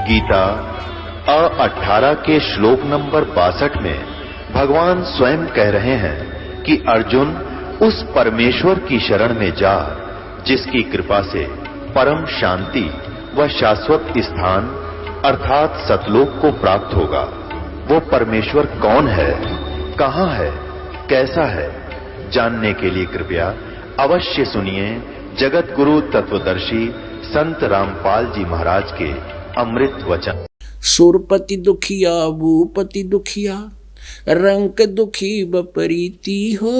गीता 18 के श्लोक नंबर 62 में भगवान स्वयं कह रहे हैं कि अर्जुन उस परमेश्वर की शरण में जा जिसकी कृपा से परम शांति व शाश्वत स्थान अर्थात सतलोक को प्राप्त होगा। वो परमेश्वर कौन है, कहां है, कैसा है, जानने के लिए कृपया अवश्य सुनिए जगत गुरु तत्वदर्शी संत रामपाल जी महाराज के अमृत वचन। सुरपति दुखिया भूपति दुखिया, रंक दुखी बपरीति हो।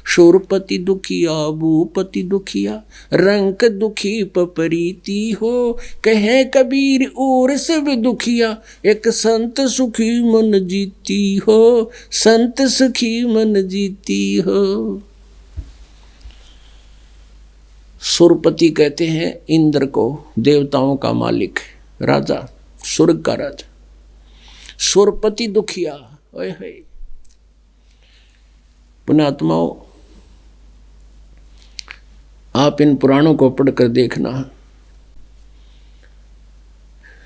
सुरपति दुखिया भूपति दुखिया, रंक दुखी बपरीति हो। कहे कबीर और सब दुखिया, एक संत सुखी मन जीती हो। संत सुखी मन जीती हो। सुरपति कहते हैं इंद्र को, देवताओं का मालिक, राजा, स्वर्ग का राजा। सुरपति दुखिया, ओए होए। पुण्यात्माओं, आप इन पुराणों को पढ़कर देखना।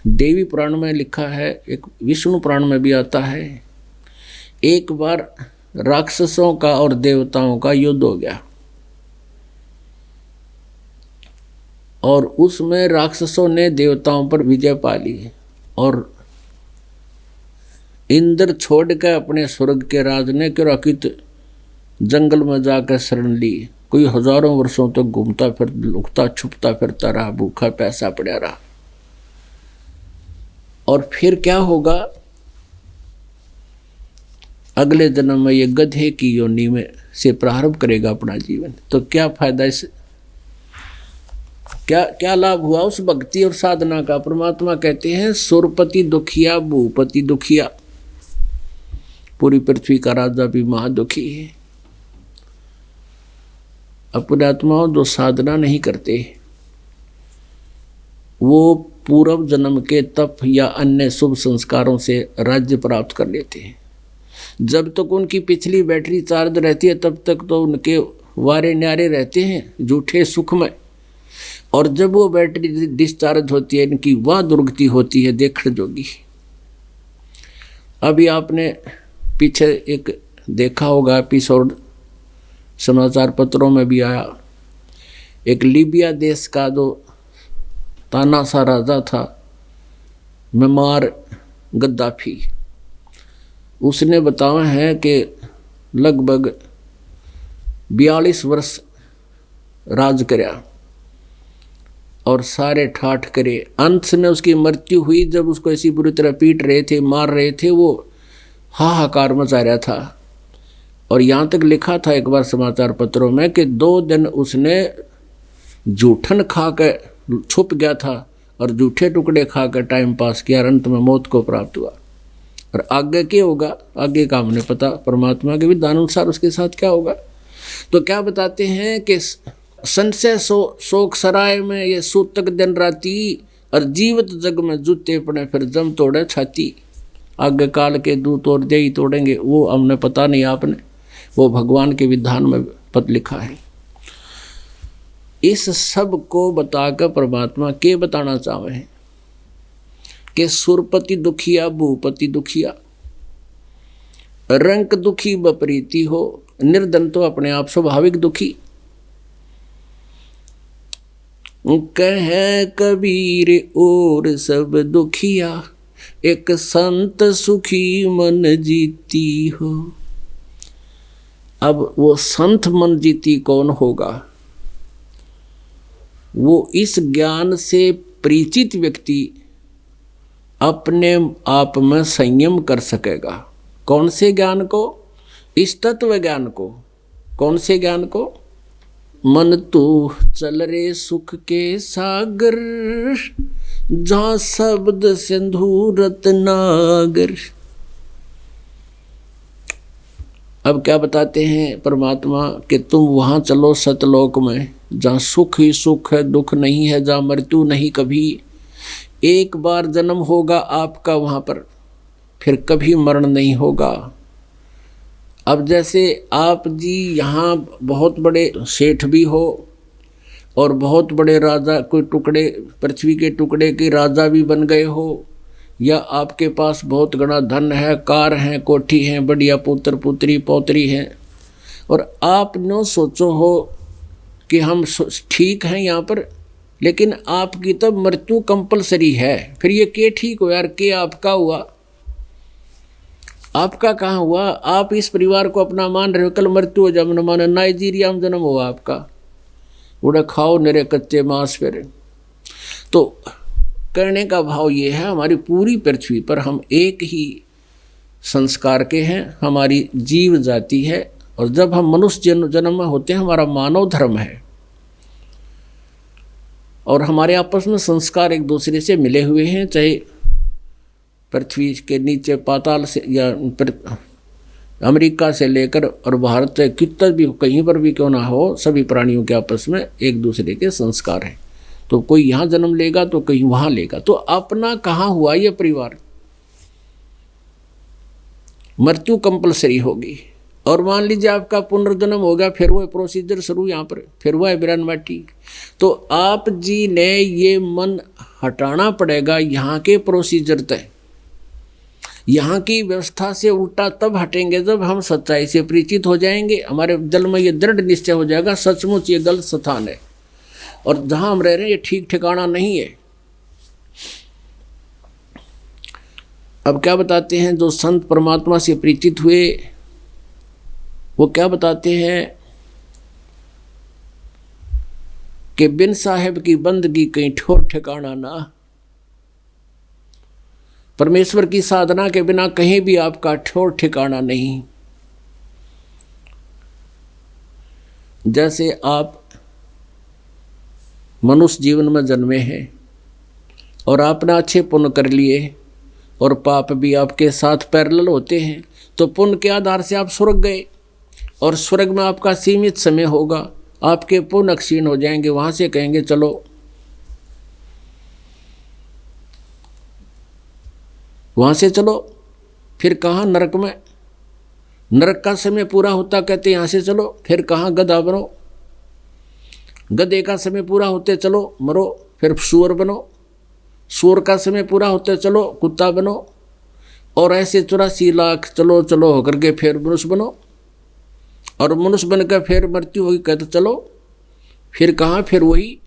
देवी पुराण में लिखा है, एक विष्णु पुराण में भी आता है, एक बार राक्षसों का और देवताओं का युद्ध हो गया और उसमें राक्षसों ने देवताओं पर विजय पा ली और इंद्र छोड़कर अपने स्वर्ग के राज ने किराकित जंगल में जाकर शरण ली। कोई हजारों वर्षों तक घूमता फिर लुकता छुपता फिरता रहा, भूखा प्यासा पड़ा रहा। और फिर क्या होगा, अगले जन्म में ये गधे की योनि में से प्रारंभ करेगा अपना जीवन। तो क्या फायदा इस, क्या लाभ हुआ उस भक्ति और साधना का। परमात्मा कहते हैं सुरपति दुखिया भूपति दुखिया, पूरी पृथ्वी का राजा भी महादुखी है। पुण्यात्माओं, जो साधना नहीं करते वो पूर्व जन्म के तप या अन्य शुभ संस्कारों से राज्य प्राप्त कर लेते हैं। जब तक उनकी पिछली बैटरी चार्ज रहती है तब तक तो उनके वारे न्यारे रहते हैं झूठे सुख में। और जब वो बैटरी डिस्चार्ज होती है, इनकी वह दुर्गति होती है देखने जोगी। अभी आपने पीछे एक देखा होगा एपिसोड, समाचार पत्रों में भी आया, एक लीबिया देश का जो तानाशाह राजा था, मुअम्मर गद्दाफी, उसने बताया है कि लगभग 42 वर्ष राज कराया और सारे ठाठ करे। अंत में उसकी मृत्यु हुई जब उसको ऐसी बुरी तरह पीट रहे थे, मार रहे थे, वो हाहाकार मचा रहा था। और यहाँ तक लिखा था एक बार समाचार पत्रों में कि 2 दिन उसने जूठन खा कर छुप गया था और जूठे टुकड़े खा कर टाइम पास किया, अंत में मौत को प्राप्त हुआ। और आगे क्या होगा, आगे का हमने पता, परमात्मा के विधान अनुसार उसके साथ क्या होगा। तो क्या बताते हैं कि संशय शोक सराय में ये सूतक दिन राती, और जीवित जग में जूते पड़े फिर जम तोड़े छाती। आगे काल के दूत और दे ही तोड़ेंगे, वो हमने पता नहीं, आपने, वो भगवान के विधान में पद लिखा है। इस सब को बताकर परमात्मा के बताना चाहे हैं कि सुरपति दुखिया भूपति दुखिया, रंक दुखी बपरीति हो। निर्धन तो अपने आप स्वाभाविक दुखी। कहे कबीर और सब दुखिया, एक संत सुखी मन जीती हो। अब वो संत मन जीती कौन होगा, वो इस ज्ञान से परिचित व्यक्ति अपने आप में संयम कर सकेगा। कौन से ज्ञान को, इस तत्व ज्ञान को। कौन से ज्ञान को, मन तू चल रे सुख के सागर, जहाँ शब्द सिंधु रत्नागर। अब क्या बताते हैं परमात्मा कि तुम वहाँ चलो सतलोक में, जहाँ सुख ही सुख है, दुख नहीं है, जहाँ मृत्यु नहीं कभी। एक बार जन्म होगा आपका वहाँ पर, फिर कभी मरण नहीं होगा। अब जैसे आप जी यहाँ बहुत बड़े सेठ भी हो और बहुत बड़े राजा, कोई टुकड़े पृथ्वी के टुकड़े के राजा भी बन गए हो, या आपके पास बहुत घना धन है, कार है, कोठी है, बढ़िया पुत्र पुत्री पौत्री है, और आप न सोचो हो कि हम ठीक हैं यहाँ पर, लेकिन आपकी तब मृत्यु कंपलसरी है, फिर ये के ठीक हो यार, के आपका हुआ? आपका कहाँ हुआ? आप इस परिवार को अपना मान रहे हो, कल मृत्यु हो जाए न माने, नाइजीरिया में जन्म हुआ आपका, उड़ा खाओ मेरे कच्चे मांस फिर। तो कहने का भाव ये है, हमारी पूरी पृथ्वी पर हम एक ही संस्कार के हैं, हमारी जीव जाति है, और जब हम मनुष्य जन्म में होते हैं हमारा मानव धर्म है, और हमारे आपस में संस्कार एक दूसरे से मिले हुए हैं, चाहे पृथ्वी के नीचे पाताल से या अमेरिका से लेकर और भारत से कितना भी कहीं पर भी क्यों ना हो, सभी प्राणियों के आपस में एक दूसरे के संस्कार हैं। तो कोई यहाँ जन्म लेगा तो कहीं वहाँ लेगा, तो अपना कहाँ हुआ ये परिवार? मृत्यु कंपलसरी होगी। और मान लीजिए आपका पुनर्जन्म हो गया, फिर वो प्रोसीजर शुरू यहाँ पर, फिर वो है बिरानवाटी। तो आप जी ने ये मन हटाना पड़ेगा यहाँ के प्रोसीजर तय, यहाँ की व्यवस्था से उल्टा तब हटेंगे जब हम सच्चाई से परिचित हो जाएंगे, हमारे दिल में ये दृढ़ निश्चय हो जाएगा सचमुच ये गलत स्थान है और जहाँ हम रह रहे हैं ये ठीक ठिकाना नहीं है। अब क्या बताते हैं जो संत परमात्मा से परिचित हुए, वो क्या बताते हैं कि बिन साहेब की बंदगी कहीं ठोर ठिकाना ना, परमेश्वर की साधना के बिना कहीं भी आपका ठोर ठिकाना नहीं। जैसे आप मनुष्य जीवन में जन्मे हैं और आपने अच्छे पुण्य कर लिए और पाप भी आपके साथ पैरेलल होते हैं, तो पुण्य के आधार से आप स्वर्ग गए और स्वर्ग में आपका सीमित समय होगा, आपके पुण्य क्षीण हो जाएंगे, वहाँ से कहेंगे चलो वहाँ से चलो, फिर कहाँ नरक में, नरक का समय पूरा होता कहते यहाँ से चलो, फिर कहाँ गधा बनो, गधे का समय पूरा होते चलो मरो, फिर सूअर बनो, सूअर का समय पूरा होते चलो कुत्ता बनो, और ऐसे 84 लाख चलो चलो होकर के फिर मनुष्य बनो, और मनुष्य बनकर फिर मृत्यु होगी कहते चलो, फिर कहाँ, फिर वही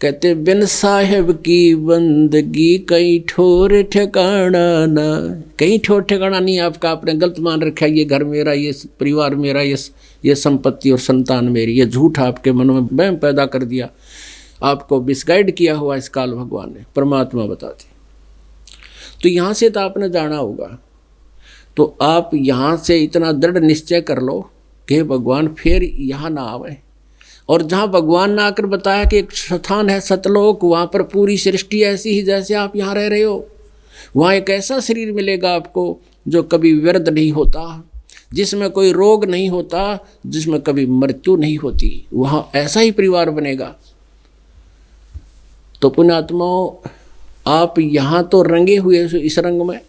कहते बिन साहेब की बंदगी कहीं ठोर ठिकाना ना, कहीं ठोर ठिकाना नहीं आपका, आपने गलत मान रखा है ये घर मेरा, ये परिवार मेरा, ये संपत्ति और संतान मेरी, ये झूठ आपके मन में वहम पैदा कर दिया, आपको मिसगाइड किया हुआ इस काल भगवान ने, परमात्मा बताते। तो यहाँ से तो आपने जाना होगा, तो आप यहाँ से इतना दृढ़ निश्चय कर लो कि भगवान फिर यहाँ ना आवे, और जहाँ भगवान ने आकर बताया कि एक स्थान है सतलोक, वहाँ पर पूरी सृष्टि ऐसी ही जैसे आप यहाँ रह रहे हो, वहाँ एक ऐसा शरीर मिलेगा आपको जो कभी व्यर्थ नहीं होता, जिसमें कोई रोग नहीं होता, जिसमें कभी मृत्यु नहीं होती, वहाँ ऐसा ही परिवार बनेगा। तो पुण्यात्माओं, आप यहाँ तो रंगे हुए इस रंग में,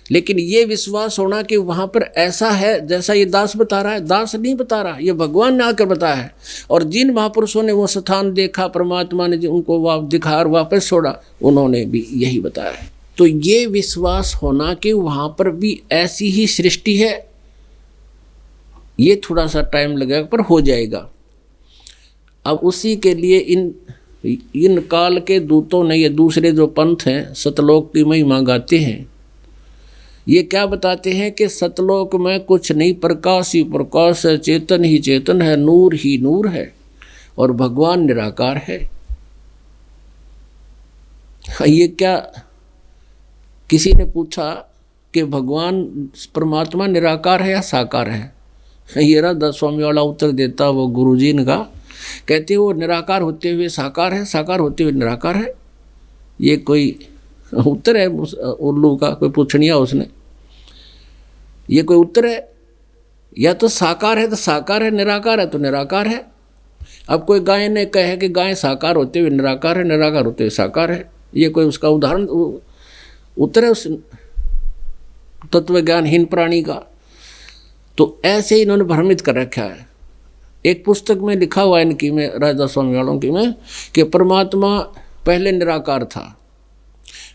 लेकिन ये विश्वास होना कि वहाँ पर ऐसा है जैसा ये दास बता रहा है, दास नहीं बता रहा, ये भगवान ने आकर बताया है। और जिन महापुरुषों ने वो स्थान देखा, परमात्मा ने उनको दिखा और वापस छोड़ा, उन्होंने भी यही बताया है। तो ये विश्वास होना कि वहाँ पर भी ऐसी ही सृष्टि है, ये थोड़ा सा टाइम लगेगा पर हो जाएगा। अब उसी के लिए इन काल के दूतों ने, ये दूसरे जो पंथ हैं सतलोक की महिमा गाते हैं, ये क्या बताते हैं कि सतलोक में कुछ नहीं, प्रकाश ही प्रकाश है, चेतन ही चेतन है, नूर ही नूर है, और भगवान निराकार है। ये क्या, किसी ने पूछा कि भगवान परमात्मा निराकार है या साकार है? ये ना 10 स्वामी वाला उत्तर देता वो गुरुजी ने कहा, कहते वो निराकार होते हुए साकार है, साकार होते हुए निराकार है। ये कोई उत्तर है उल्लू का, कोई पूछनिया उसने, ये कोई उत्तर है? या तो साकार है तो साकार है, निराकार है तो निराकार है। अब कोई गाय ने कहे कि गाय साकार होते हुए निराकार है, निराकार होते हुए साकार है, ये कोई उसका उदाहरण उत्तर है उस तत्वज्ञानहीन प्राणी का? तो ऐसे ही इन्होंने भ्रमित कर रखा है। एक पुस्तक में लिखा हुआ है इनकी में, राधा स्वामी वालों की में, कि परमात्मा पहले निराकार था,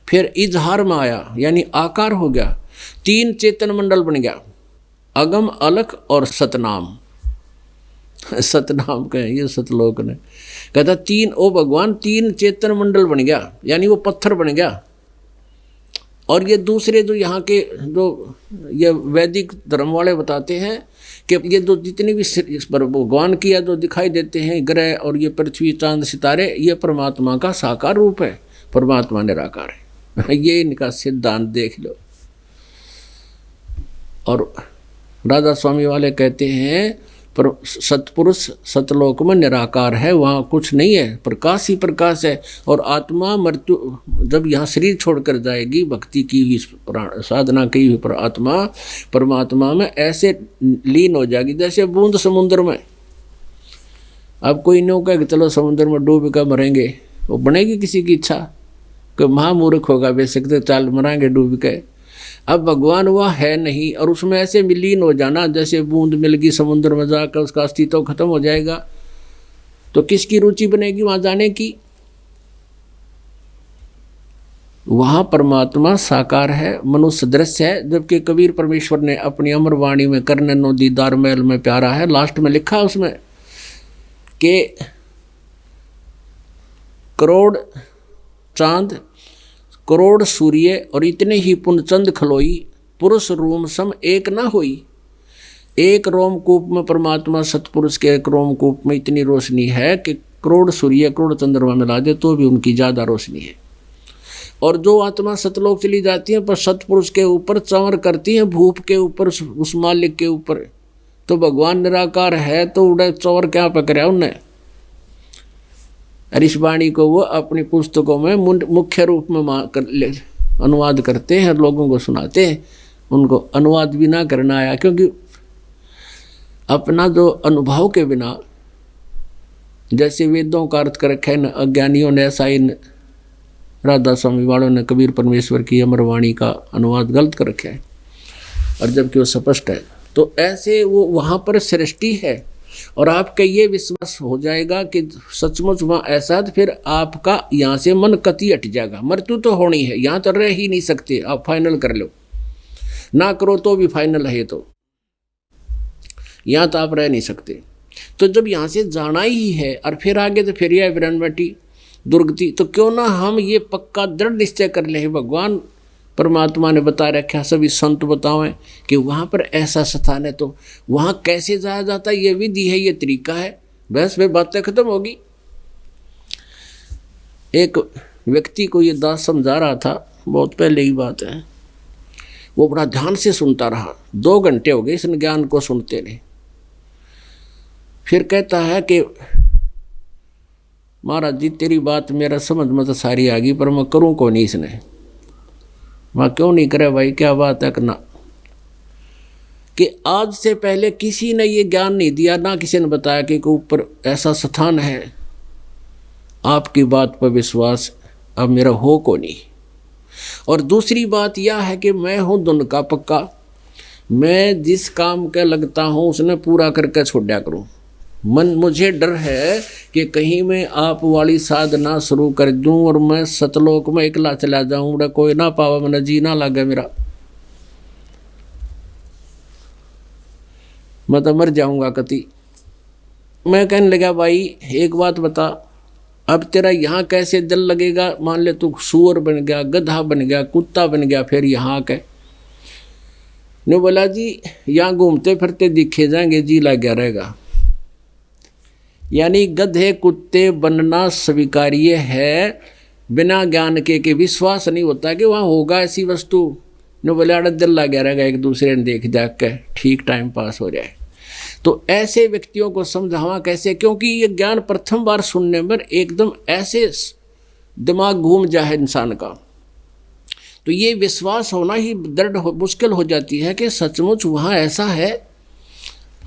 फिर इजहार में आया यानी आकार हो गया, 3 चेतन मंडल बन गया, अगम, अलख और सतनाम। सतनाम कहे ये सतलोक ने कहता 3, ओ भगवान 3 चेतन मंडल बन गया, यानी वो पत्थर बन गया। और ये दूसरे जो यहाँ के जो ये वैदिक धर्म वाले बताते हैं कि ये जो जितनी भी इस पर भगवान किया जो दिखाई देते हैं ग्रह और ये पृथ्वी चांद सितारे, ये परमात्मा का साकार रूप है, परमात्मा निराकार है। ये इनका सिद्धांत देख लो। और राधा स्वामी वाले कहते हैं पर सतपुरुष सतलोक में निराकार है, वहाँ कुछ नहीं है, प्रकाश ही प्रकाश है। और आत्मा मृत्यु जब यहाँ शरीर छोड़कर जाएगी, भक्ति की हुई साधना की हुई पर आत्मा परमात्मा में ऐसे लीन हो जाएगी जैसे बूंद समुद्र में। अब कोई नो कहे कि चलो समुद्र में डूब कर मरेंगे, वो बनेगी किसी की इच्छा? कोई महामूर्ख होगा बेशक तो चाल मराएंगे डूब के। अब भगवान वह है नहीं, और उसमें ऐसे विलीन हो जाना जैसे बूंद मिल गई समुद्र में जाकर उसका अस्तित्व खत्म हो जाएगा, तो किसकी रुचि बनेगी वहां जाने की? वहां परमात्मा साकार है, मनुष्य दृश्य है। जबकि कबीर परमेश्वर ने अपनी अमर वाणी में करन नो दीदार महल में प्यारा है, लास्ट में लिखा उसमें कि करोड़ चांद करोड़ सूर्य और इतने ही पुनचंद खलोई, पुरुष रोम सम एक ना होई। एक रोमकूप में परमात्मा सतपुरुष के एक रोमकूप में इतनी रोशनी है कि करोड़ सूर्य करोड़ चंद्रमा मिला दे तो भी उनकी ज़्यादा रोशनी है। और जो आत्मा सतलोक चली जाती है पर सतपुरुष के ऊपर चंवर करती है, भूप के ऊपर, उस मालिक के ऊपर, तो भगवान निराकार है तो उड़े चंवर क्या पकड़ा उन्हें? इस वाणी को वो अपनी पुस्तकों में मुख्य रूप में अनुवाद करते हैं, लोगों को सुनाते हैं। उनको अनुवाद भी ना करना आया, क्योंकि अपना जो अनुभव के बिना, जैसे वेदों का अर्थ कर रखा है अज्ञानियों ने, ऐसा इन राधा स्वामी वालों ने कबीर परमेश्वर की अमर वाणी का अनुवाद गलत कर रखा है, और जबकि वो स्पष्ट है। तो ऐसे वो वहाँ पर सृष्टि है, और आपका ये विश्वास हो जाएगा कि सचमुच वहाँ ऐसा, तो फिर आपका यहाँ से मन कति हट जाएगा। मृत्यु तो होनी है, यहाँ तो रह ही नहीं सकते, आप फाइनल कर लो, ना करो तो भी फाइनल है, तो यहाँ तो आप रह नहीं सकते। तो जब यहाँ से जाना ही है और फिर आगे तो फिर यह विरनवटी दुर्गति, तो क्यों ना हम ये पक्का दृढ़ निश्चय कर ले, भगवान परमात्मा ने बता रखा, सभी संत बतावें कि वहाँ पर ऐसा स्थान है, तो वहाँ कैसे जाया जाता है, ये विधि है, ये तरीका है, बस वे बातें खत्म होगी। एक व्यक्ति को ये दास समझा रहा था, बहुत पहले की बात है, वो बड़ा ध्यान से सुनता रहा, 2 घंटे हो गए इस ज्ञान को सुनते रहे। फिर कहता है कि महाराज जी तेरी बात मेरा समझ में तो सारी आ गई, पर मैं करूँ को नहीं इसने। मैं क्यों नहीं करे भाई, क्या बात है करना? कि आज से पहले किसी ने ये ज्ञान नहीं दिया, ना किसी ने बताया कि ऊपर ऐसा स्थान है। आपकी बात पर विश्वास अब मेरा हो को नहीं। और दूसरी बात यह है कि मैं हूँ धुन का पक्का, मैं जिस काम का लगता हूँ उसने पूरा करके छोड़ा करूँ। मन मुझे डर है कि कहीं मैं आप वाली साधना शुरू कर दूं और मैं सतलोक में एकला चला जाऊं, बड़ा कोई ना पावा, मैंने जी ना लगे मेरा, मैं तो मर जाऊंगा कति। मैं कहने लगा भाई एक बात बता, अब तेरा यहाँ कैसे दिल लगेगा? मान ले तू सूअर बन गया, गधा बन गया, कुत्ता बन गया, फिर यहाँ के ने बोला जी यहाँ घूमते फिरते दिखे जाएंगे, जी लग गया रहेगा। यानी गधे कुत्ते बनना स्वीकार्य है, बिना ज्ञान के विश्वास नहीं होता कि वहाँ होगा ऐसी वस्तु। ने बोले अड़ा दिल लग गया रहेगा, एक दूसरे ने देख जाग के ठीक टाइम पास हो जाए। तो ऐसे व्यक्तियों को समझावा कैसे? क्योंकि ये ज्ञान प्रथम बार सुनने पर एकदम ऐसे दिमाग घूम जाए इंसान का, तो ये विश्वास होना ही दृढ़ मुश्किल हो जाती है कि सचमुच वहाँ ऐसा है।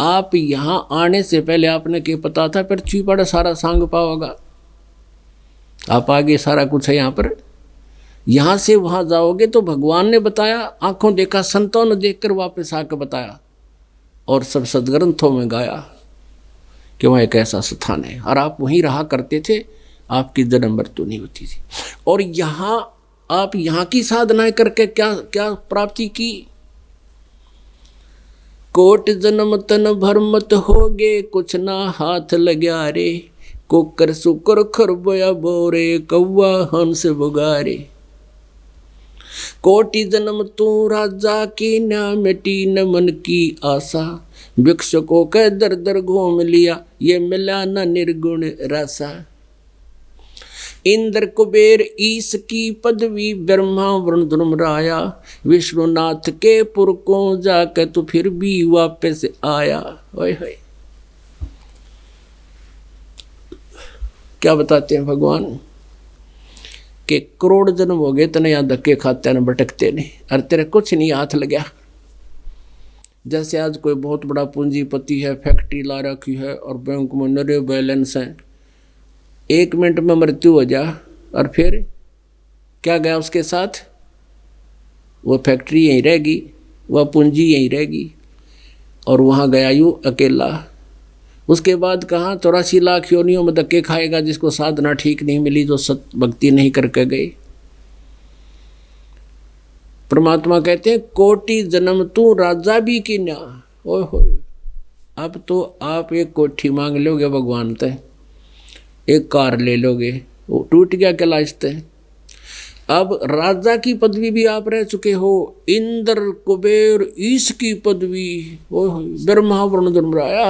आप यहाँ आने से पहले आपने क्या पता था पृथ्वी पर सारा सांग पाओगा, आप आगे सारा कुछ है यहाँ पर। यहाँ से वहाँ जाओगे तो भगवान ने बताया, आंखों देखा, संतों ने देखकर वापस आकर बताया, और सब सदग्रंथों में गाया कि वहाँ एक ऐसा स्थान है और आप वहीं रहा करते थे, आपकी जन्म मृत्यु नहीं होती थी। और यहाँ आप यहाँ की साधनाएं करके क्या क्या प्राप्ति की? कोट जन्म तन भरमत होगे, कुछ ना हाथ लग्या रे, कुकर सुकर खरबया बोरे, कौवा हंस बुगारे। कोटि जन्म तू राजा की, न मिटी न मन की आशा, भिक्षुकों के दर दर घूम लिया, ये मिला न निर्गुण रसा। इंद्र कुबेर ईश की पदवी, ब्रह्मा वरुण धर्मराया, विष्णुनाथ के पुर को जाकर तो फिर भी वापस आया। ओए होए, क्या बताते हैं भगवान कि करोड़ जन्म हो गए तने यहाँ धक्के खाते न भटकते नहीं, और तेरे कुछ नहीं हाथ लगा। जैसे आज कोई बहुत बड़ा पूंजीपति है, फैक्ट्री ला रखी है और बैंक में नरे बैलेंस है, 1 मिनट में मृत्यु हो जा और फिर क्या गया उसके साथ? वो फैक्ट्री यहीं रहेगी, वह पूंजी यहीं रहेगी, और वहाँ गया यूँ अकेला। उसके बाद कहाँ 84 लाख योनियों में धक्के खाएगा, जिसको साधना ठीक नहीं मिली, जो सत भक्ति नहीं करके गए। परमात्मा कहते हैं कोटि जन्म तू राजा भी की ना। ओए होए, अब तो आप एक कोठी मांग लोगे भगवान ते, एक कार ले लोगे, वो टूट गया क्या लाजते। अब राजा की पदवी भी आप रह चुके हो, इंद्र कुबेर ईश की पदवी, ओए ब्रह्मा वरुण धर्मराया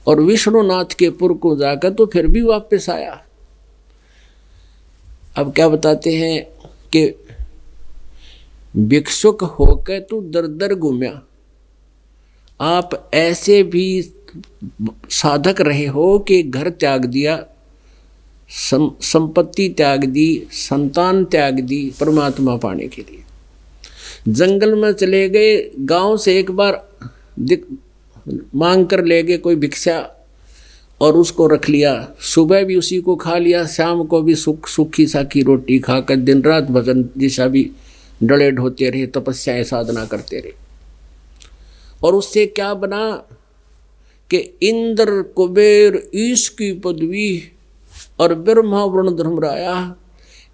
और विष्णुनाथ के पुर को जाकर तो फिर भी वापस आया। अब क्या बताते हैं कि भिक्षुक होकर तू दर दर घूमया। आप ऐसे भी साधक रहे हो कि घर त्याग दिया, संपत्ति त्याग दी, संतान त्याग दी परमात्मा पाने के लिए। जंगल में चले गए, गांव से एक बार मांग कर ले गए कोई भिक्षा और उसको रख लिया, सुबह भी उसी को खा लिया, शाम को भी सूखी साखी रोटी खाकर दिन रात भजन जैसा भी डले ढोते रहे, तपस्याएं साधना करते रहे। और उससे क्या बना कि इंद्र कुबेर ईश की पदवी और ब्रह्मा वरुण धर्मराया,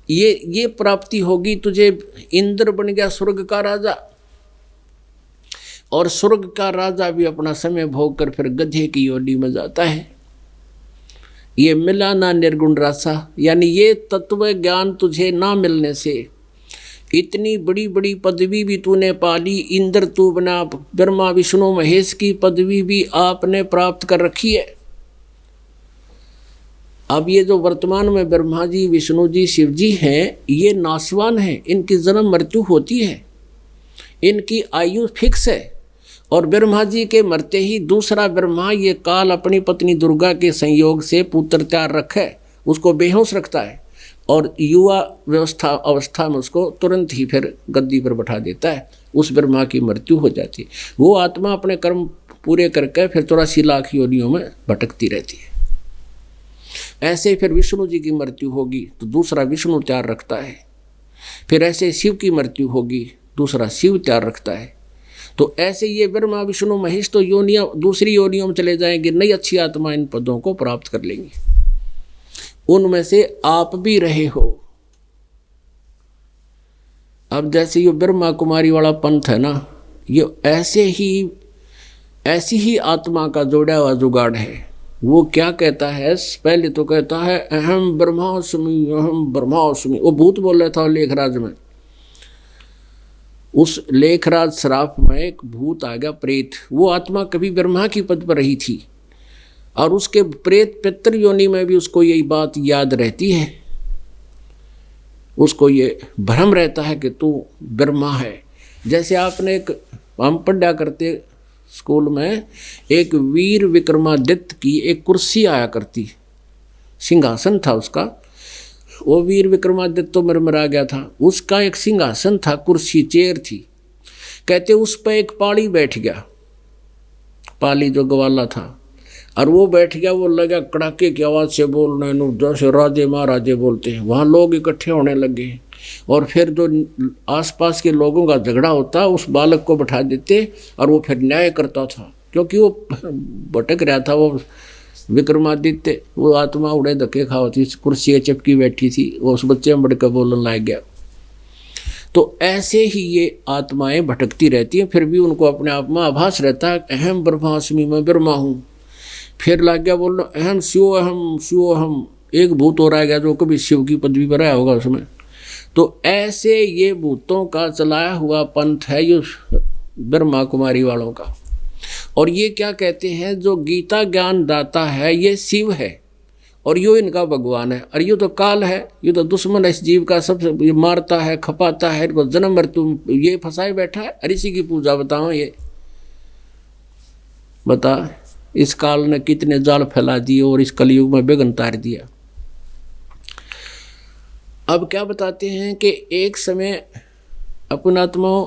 ये प्राप्ति होगी तुझे। इंद्र बन गया स्वर्ग का राजा, और स्वर्ग का राजा भी अपना समय भोग कर फिर गधे की योनि में जाता है। ये मिला ना निर्गुण रसा, यानी ये तत्व ज्ञान तुझे ना मिलने से इतनी बड़ी बड़ी पदवी भी तूने पाली। इंद्र तू बना, ब्रह्मा विष्णु महेश की पदवी भी आपने प्राप्त कर रखी है। अब ये जो वर्तमान में ब्रह्मा जी, विष्णु जी, शिव जी हैं, ये नासवान हैं, इनकी जन्म मृत्यु होती है, इनकी आयु फिक्स है। और ब्रह्मा जी के मरते ही दूसरा ब्रह्मा ये काल अपनी पत्नी दुर्गा के संयोग से पुत्र तैयार रखे, उसको बेहोश रखता है और युवा अवस्था में उसको तुरंत ही फिर गद्दी पर बैठा देता है। उस ब्रह्मा की मृत्यु हो जाती है। वो आत्मा अपने कर्म पूरे करके फिर 84 लाख योनियों में भटकती रहती है। ऐसे फिर विष्णु जी की मृत्यु होगी तो दूसरा विष्णु तैयार रखता है, फिर ऐसे शिव की मृत्यु होगी दूसरा शिव तैयार रखता है। तो ऐसे ये ब्रह्मा विष्णु महेश तो योनियाँ दूसरी योनियों में चले जाएंगे, नई अच्छी आत्मा इन पदों को प्राप्त कर लेंगी। उनमें से आप भी रहे हो। अब जैसे ये ब्रह्मा कुमारी वाला पंथ है ना, ये ऐसी ही आत्मा का जोड़ा हुआ जुगाड़ है। वो क्या कहता है, पहले तो कहता है अहम ब्रह्मास्मि, अहम ब्रह्मास्मि। वो भूत बोल रहा था लेखराज में। उस लेखराज श्राप में एक भूत आ गया, प्रेत। वो आत्मा कभी ब्रह्मा की पद पर रही थी और उसके प्रेत पितृ योनि में भी उसको यही बात याद रहती है। उसको ये भ्रम रहता है कि तू ब्रह्मा है। जैसे आपने हम पढ़ा करते स्कूल में, एक वीर विक्रमादित्य की एक कुर्सी आया करती, सिंहासन था उसका। वो वीर विक्रमादित्य तो मरमरा गया था, उसका एक सिंहासन था, कुर्सी चेयर थी। कहते उस पर एक पाली बैठ गया, पाली जो ग्वाला था, और वो बैठ गया। वो लगा कड़ाके की आवाज़ से बोलने, जैसे राजे महाराजे बोलते हैं। वहाँ लोग इकट्ठे होने लगे और फिर जो आसपास के लोगों का झगड़ा होता उस बालक को बैठा देते और वो फिर न्याय करता था, क्योंकि वो भटक रहा था, वो विक्रमादित्य वो आत्मा उड़े धक्के खाओ थी, कुर्सी के चिपकी बैठी थी, वो उस बच्चे में बढ़कर बोलने लग गया। तो ऐसे ही ये आत्माएं भटकती रहती हैं, फिर भी उनको अपने आप में आभास रहता है अहम ब्रह्मास्मि, मैं ब्रह्मा हूँ। फिर लग गया बोलना अहम शिव अहम शिव अहम, एक भूत और आ गया जो कभी शिव की पदवी पर आया होगा उसमें। तो ऐसे ये भूतों का चलाया हुआ पंथ है ये ब्रह्मा कुमारी वालों का। और ये क्या कहते हैं, जो गीता ज्ञान दाता है ये शिव है और यो इनका भगवान है, और ये तो काल है, ये तो दुश्मन है इस जीव का, सबसे ये मारता है, खपाता है, इनको जन्म मृत्यु ये फंसाए बैठा है। और इसी की पूजा बताओ, ये बता इस काल ने कितने जाल फैला दिए और इस कलयुग में बेगन तार दिया। अब क्या बताते हैं कि एक समय अपना आत्माओं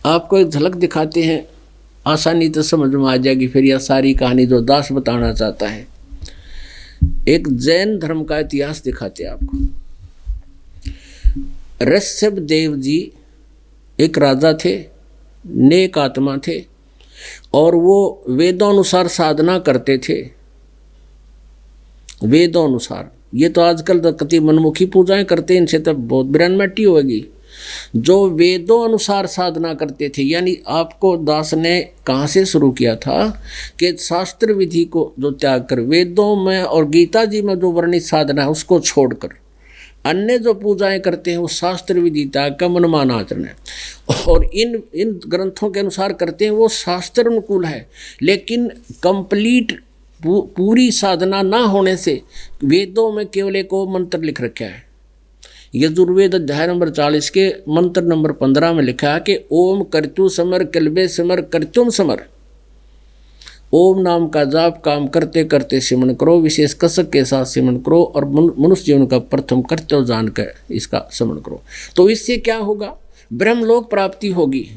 आपको एक झलक दिखाते हैं, आसानी तो समझ में आ जाएगी फिर यह सारी कहानी जो दास बताना चाहता है। एक जैन धर्म का इतिहास दिखाते हैं आपको। ऋषभ देव जी एक राजा थे, नेक आत्मा थे, और वो वेदों साधना करते थे। वेदों अनुसार, ये तो आजकल तो कति मनमुखी पूजाएं करते हैं, इनसे तो बहुत बिरानमट्टी होगी। जो वेदों अनुसार साधना करते थे, यानी आपको दास ने कहाँ से शुरू किया था कि शास्त्र विधि को जो त्याग कर वेदों में और गीता जी में जो वर्णित साधना है उसको छोड़कर अन्य जो पूजाएं करते हैं वो शास्त्र विधि त्याग का मनमाना आचरण है। और इन ग्रंथों के अनुसार करते हैं वो शास्त्र अनुकूल है, लेकिन कंप्लीट पूरी साधना ना होने से वेदों में केवल एक मंत्र लिख रखा है। यजुर्वेद अध्याय नंबर 40 के मंत्र नंबर 15 में लिखा है कि ओम कर्तु समर कल्बे समर कर्तुम समर। ओम नाम का जाप काम करते करते सिमरण करो, विशेष कसक के साथ सिमरण करो, और मनुष्य जीवन का प्रथम कर्तव्य जानकर इसका स्मरण करो। तो इससे क्या होगा, ब्रह्मलोक प्राप्ति होगी।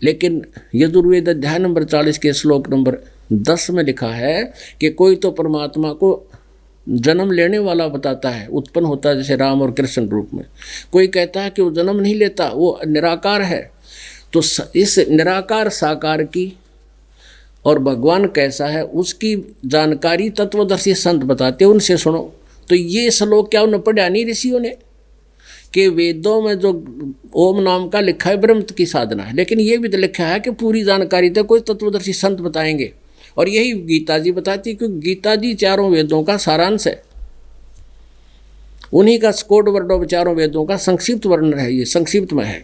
लेकिन यजुर्वेद अध्याय नंबर 40 के श्लोक नंबर 10 में लिखा है कि कोई तो परमात्मा को जन्म लेने वाला बताता है, उत्पन्न होता है जैसे राम और कृष्ण रूप में। कोई कहता है कि वो जन्म नहीं लेता, वो निराकार है। तो इस निराकार साकार की और भगवान कैसा है उसकी जानकारी तत्वदर्शी संत बताते, उनसे सुनो। तो ये श्लोक क्या उन्हें पढ़ा नहीं ऋषियों ने कि वेदों में जो ओम नाम का लिखा है ब्रह्म की साधना है, लेकिन ये भी तो लिखा है कि पूरी जानकारी तो कोई तत्वदर्शी संत बताएंगे। और यही गीता जी बताती, क्योंकि गीता जी चारों वेदों का सारांश है, उन्हीं का कोड वर्ड चारों वेदों का संक्षिप्त वर्णन है, ये संक्षिप्त में है।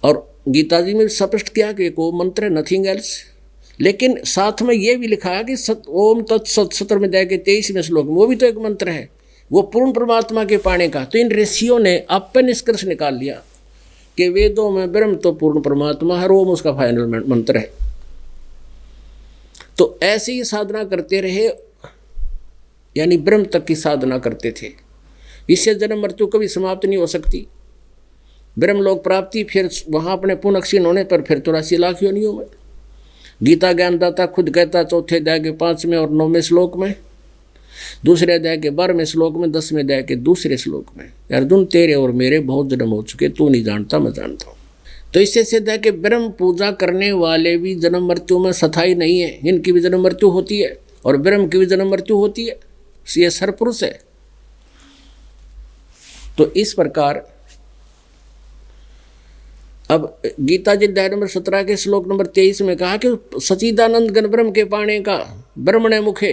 और गीता जी में स्पष्ट किया कि को मंत्र है, नथिंग एल्स। लेकिन साथ में ये भी लिखा है कि ओम तत्सत 17 में के 23वें श्लोक में, वो भी तो एक मंत्र है, वो पूर्ण परमात्मा के पाने का। तो इन ऋषियों ने अपन निष्कर्ष निकाल लिया कि वेदों में ब्रह्म तो पूर्ण परमात्मा है, ओम उसका फाइनल मंत्र है। तो ऐसे ही साधना करते रहे, यानी ब्रह्म तक की साधना करते थे। इससे जन्म मृत्यु कभी समाप्त नहीं हो सकती। ब्रह्मलोक प्राप्ति, फिर वहाँ अपने पुनः क्षीण होने पर फिर 83 लाख योनियों में। गीता ज्ञानदाता खुद कहता चौथे अध्याय के 5वें और 9वें श्लोक में, दूसरे अध्याय के 12वें श्लोक में, 10वें अध्याय के दूसरे श्लोक में, अर्जुन तेरे और मेरे बहुत जन्म हो चुके, तू नहीं जानता मैं जानता हूँ। तो इससे सिद्ध है कि ब्रह्म पूजा करने वाले भी जन्म मृत्यु में स्थायी नहीं है, इनकी भी जन्म मृत्यु होती है और ब्रह्म की भी जन्म मृत्यु होती है, ये सरपुरुष है। तो इस प्रकार अब गीता जी अध्याय नंबर 17 के श्लोक नंबर 23 में कहा कि सचिदानंद घन ब्रह्म के पाने का ब्रह्मणे मुखे,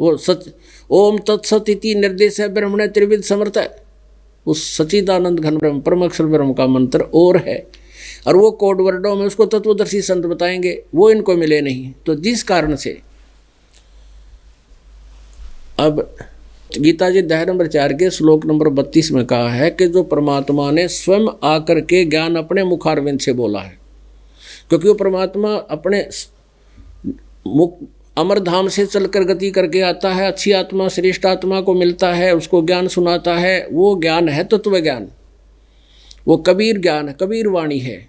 वो सच ओम तत्सत इति निर्देश है ब्रह्मणे त्रिविध समर्थ है। उस सचिदानंद घन ब्रह्म परमाक्षर ब्रह्म का मंत्र और है, और वो कोड वर्डों में उसको तत्वदर्शी संत बताएंगे, वो इनको मिले नहीं। तो जिस कारण से अब गीता जी अध्याय नंबर 4 के श्लोक नंबर 32 में कहा है कि जो परमात्मा ने स्वयं आकर के ज्ञान अपने मुखारविंद से बोला है, क्योंकि वो परमात्मा अपने अमरधाम से चलकर गति करके आता है, अच्छी आत्मा श्रेष्ठ आत्मा को मिलता है, उसको ज्ञान सुनाता है। वो ज्ञान है तत्व ज्ञान, वो कबीर ज्ञान, कबीर वाणी है।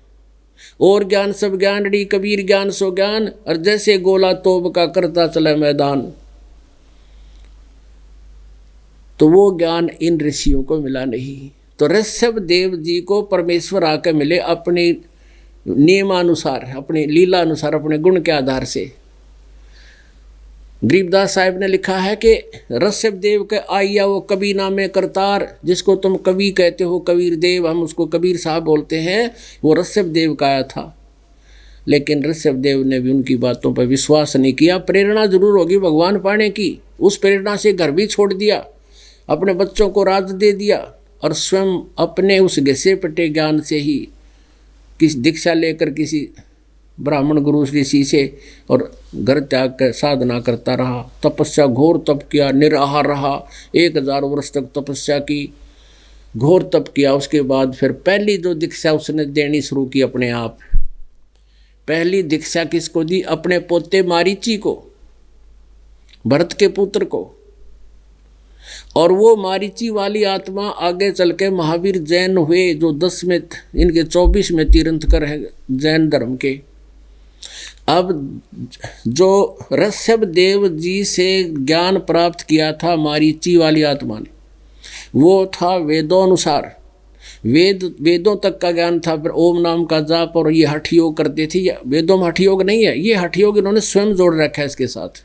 और ज्ञान सब ज्ञान डी कबीर ज्ञान सो ज्ञान, और जैसे गोला तोब का करता चले मैदान। तो वो ज्ञान इन ऋषियों को मिला नहीं। तो ऋषभ देव जी को परमेश्वर आकर मिले, अपनी नियमानुसार, अपनी लीला अनुसार, अपने गुण के आधार से। गरीबदास साहब ने लिखा है कि ऋषभ देव के आइया वो कवि नामे करतार, जिसको तुम कवि कहते हो, कबीर देव, हम उसको कबीर साहब बोलते हैं, वो ऋषभ देव का आया था। लेकिन ऋषभ देव ने भी उनकी बातों पर विश्वास नहीं किया। प्रेरणा जरूर होगी भगवान पाने की, उस प्रेरणा से घर भी छोड़ दिया, अपने बच्चों को राज दे दिया और स्वयं अपने उस घसे पटे ज्ञान से ही किसी दीक्षा लेकर किसी ब्राह्मण गुरु ऋषि से और घर त्याग कर साधना करता रहा। तपस्या, घोर तप किया, निराहार रहा, 1000 वर्ष तक तपस्या की, घोर तप किया। उसके बाद फिर पहली जो दीक्षा उसने देनी शुरू की अपने आप। पहली दीक्षा किसको दी? अपने पोते मारीची को, भरत के पुत्र को। और वो मारीची वाली आत्मा आगे चल के महावीर जैन हुए, जो 10 में, इनके 24 में तीर्थंकर है जैन धर्म के। अब जो ऋषभ देव जी से ज्ञान प्राप्त किया था मारीची वाली आत्मा ने, वो था वेदोनुसार, वेदों तक का ज्ञान था। फिर ओम नाम का जाप और ये हठ योग करते थे। वेदों में हठ योग नहीं है, ये हठ योग इन्होंने स्वयं जोड़ रखा है इसके साथ।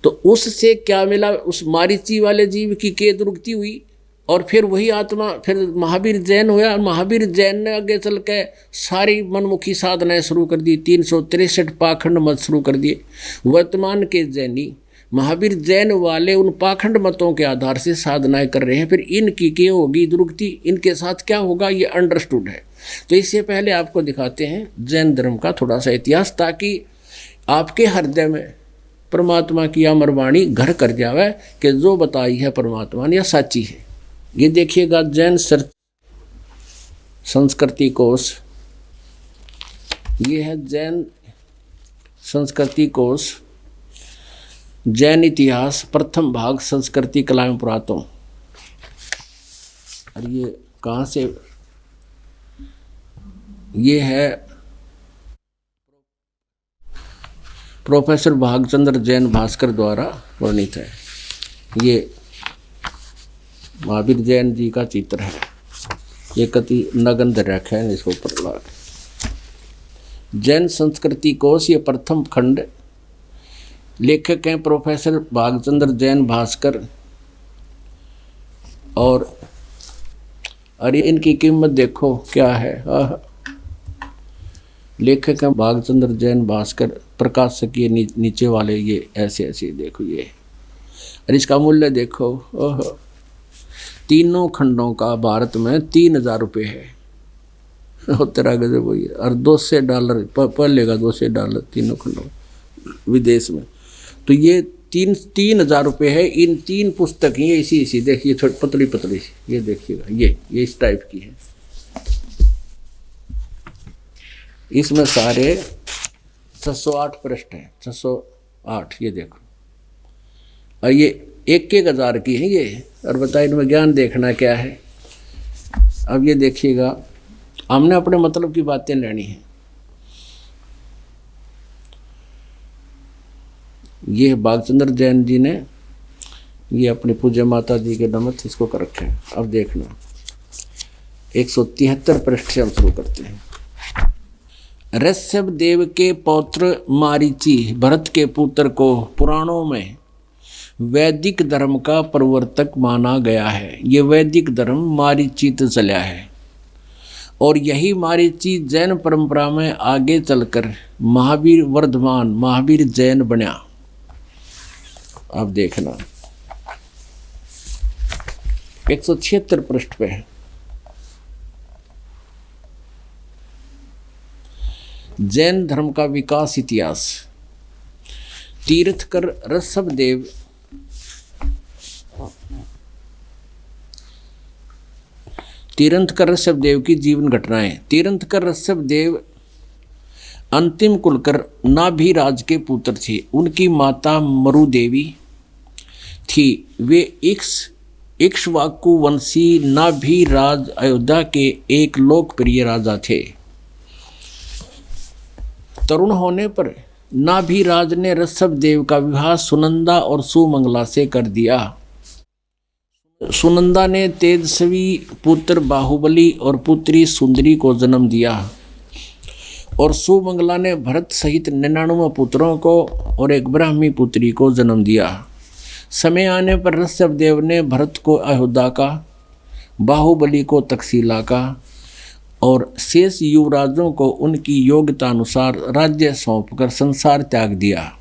तो उससे क्या मिला? उस मारीची वाले जीव की के दुर्गति हुई और फिर वही आत्मा फिर महावीर जैन हुआ। और महावीर जैन ने आगे चल के सारी मनमुखी साधनाएं शुरू कर दी, 363 पाखंड मत शुरू कर दिए। वर्तमान के जैनी महावीर जैन वाले उन पाखंड मतों के आधार से साधनाएं कर रहे हैं। फिर इनकी क्या होगी दुर्गति, इनके साथ क्या होगा, ये अंडरस्टूड है। तो इससे पहले आपको दिखाते हैं जैन धर्म का थोड़ा सा इतिहास, ताकि आपके हृदय में परमात्मा की अमर वाणी घर कर जावे कि जो बताई है परमात्मा ने यह सच्ची है। ये देखिएगा जैन संस्कृति कोश, ये है जैन संस्कृति कोश, जैन इतिहास प्रथम भाग, संस्कृति कला एवं पुरातन। और ये कहाँ से? ये है प्रोफेसर भागचंद्र जैन भास्कर द्वारा वर्णित है। ये महावीर जैन जी का चित्र है। ये कति नगंध रखा है इसको ऊपर ला। जैन संस्कृति कोश, ये प्रथम खंड, लेखक हैं प्रोफेसर भागचंद्र जैन भास्कर। और अरे इनकी कीमत देखो क्या है। लेखक हैं भागचंद्र जैन भास्कर, प्रकाशक ये नीचे वाले ये ऐसे ऐसे देखो ये। और इसका मूल्य देखो, तीनों खंडों का भारत में 3000 रुपये है। उत्तरा गजब हुई। और $200 पर लेगा, $200 तीनों खंडों विदेश में। तो ये 3000 रुपये है। इन 3 पुस्तक ये इसी देखिए, थोड़ी पतली पतली, ये देखिएगा, ये इस टाइप की है। इसमें सारे 608 पृष्ठ हैं, 608, ये देखो। और ये 1,000 की है ये। और बताइए इनमें ज्ञान देखना क्या है। अब ये देखिएगा, हमने अपने मतलब की बातें लेनी है। ये भागचंद्र जैन जी ने ये अपनी पूज्य माता जी के नमक इसको कर रखे हैं। अब देखना 173 पृष्ठ से हम शुरू करते हैं। ऋषभ देव के पौत्र मारीची भरत के पुत्र को पुराणों में वैदिक धर्म का प्रवर्तक माना गया है। ये वैदिक धर्म मारीची से चला है और यही मारीची जैन परंपरा में आगे चलकर महावीर वर्धमान महावीर जैन बना। अब देखना 176 पृष्ठ पे है। जैन धर्म का विकास इतिहास। तीर्थकर ऋषभ देव तीर्थकर ऋषभ देव की जीवन घटनाएं। तीर्थकर ऋषभ देव अंतिम कुलकर नाभिराज के पुत्र थे। उनकी माता मरु देवी थी। वे इक्ष्वाकु वंशी नाभिराज अयोध्या के एक लोकप्रिय राजा थे। तरुण होने पर नाभिराज ने ऋषभ देव का विवाह सुनंदा और सुमंगला से कर दिया। सुनंदा ने तेजस्वी पुत्र बाहुबली और पुत्री सुंदरी को जन्म दिया और सुमंगला ने भरत सहित 99 पुत्रों को और एक ब्राह्मी पुत्री को जन्म दिया। समय आने पर ऋषभदेव ने भरत को अयोध्या का, बाहुबली को तक्षशिला का और शेष युवराजों को उनकी योग्यता अनुसार राज्य सौंपकर संसार त्याग दिया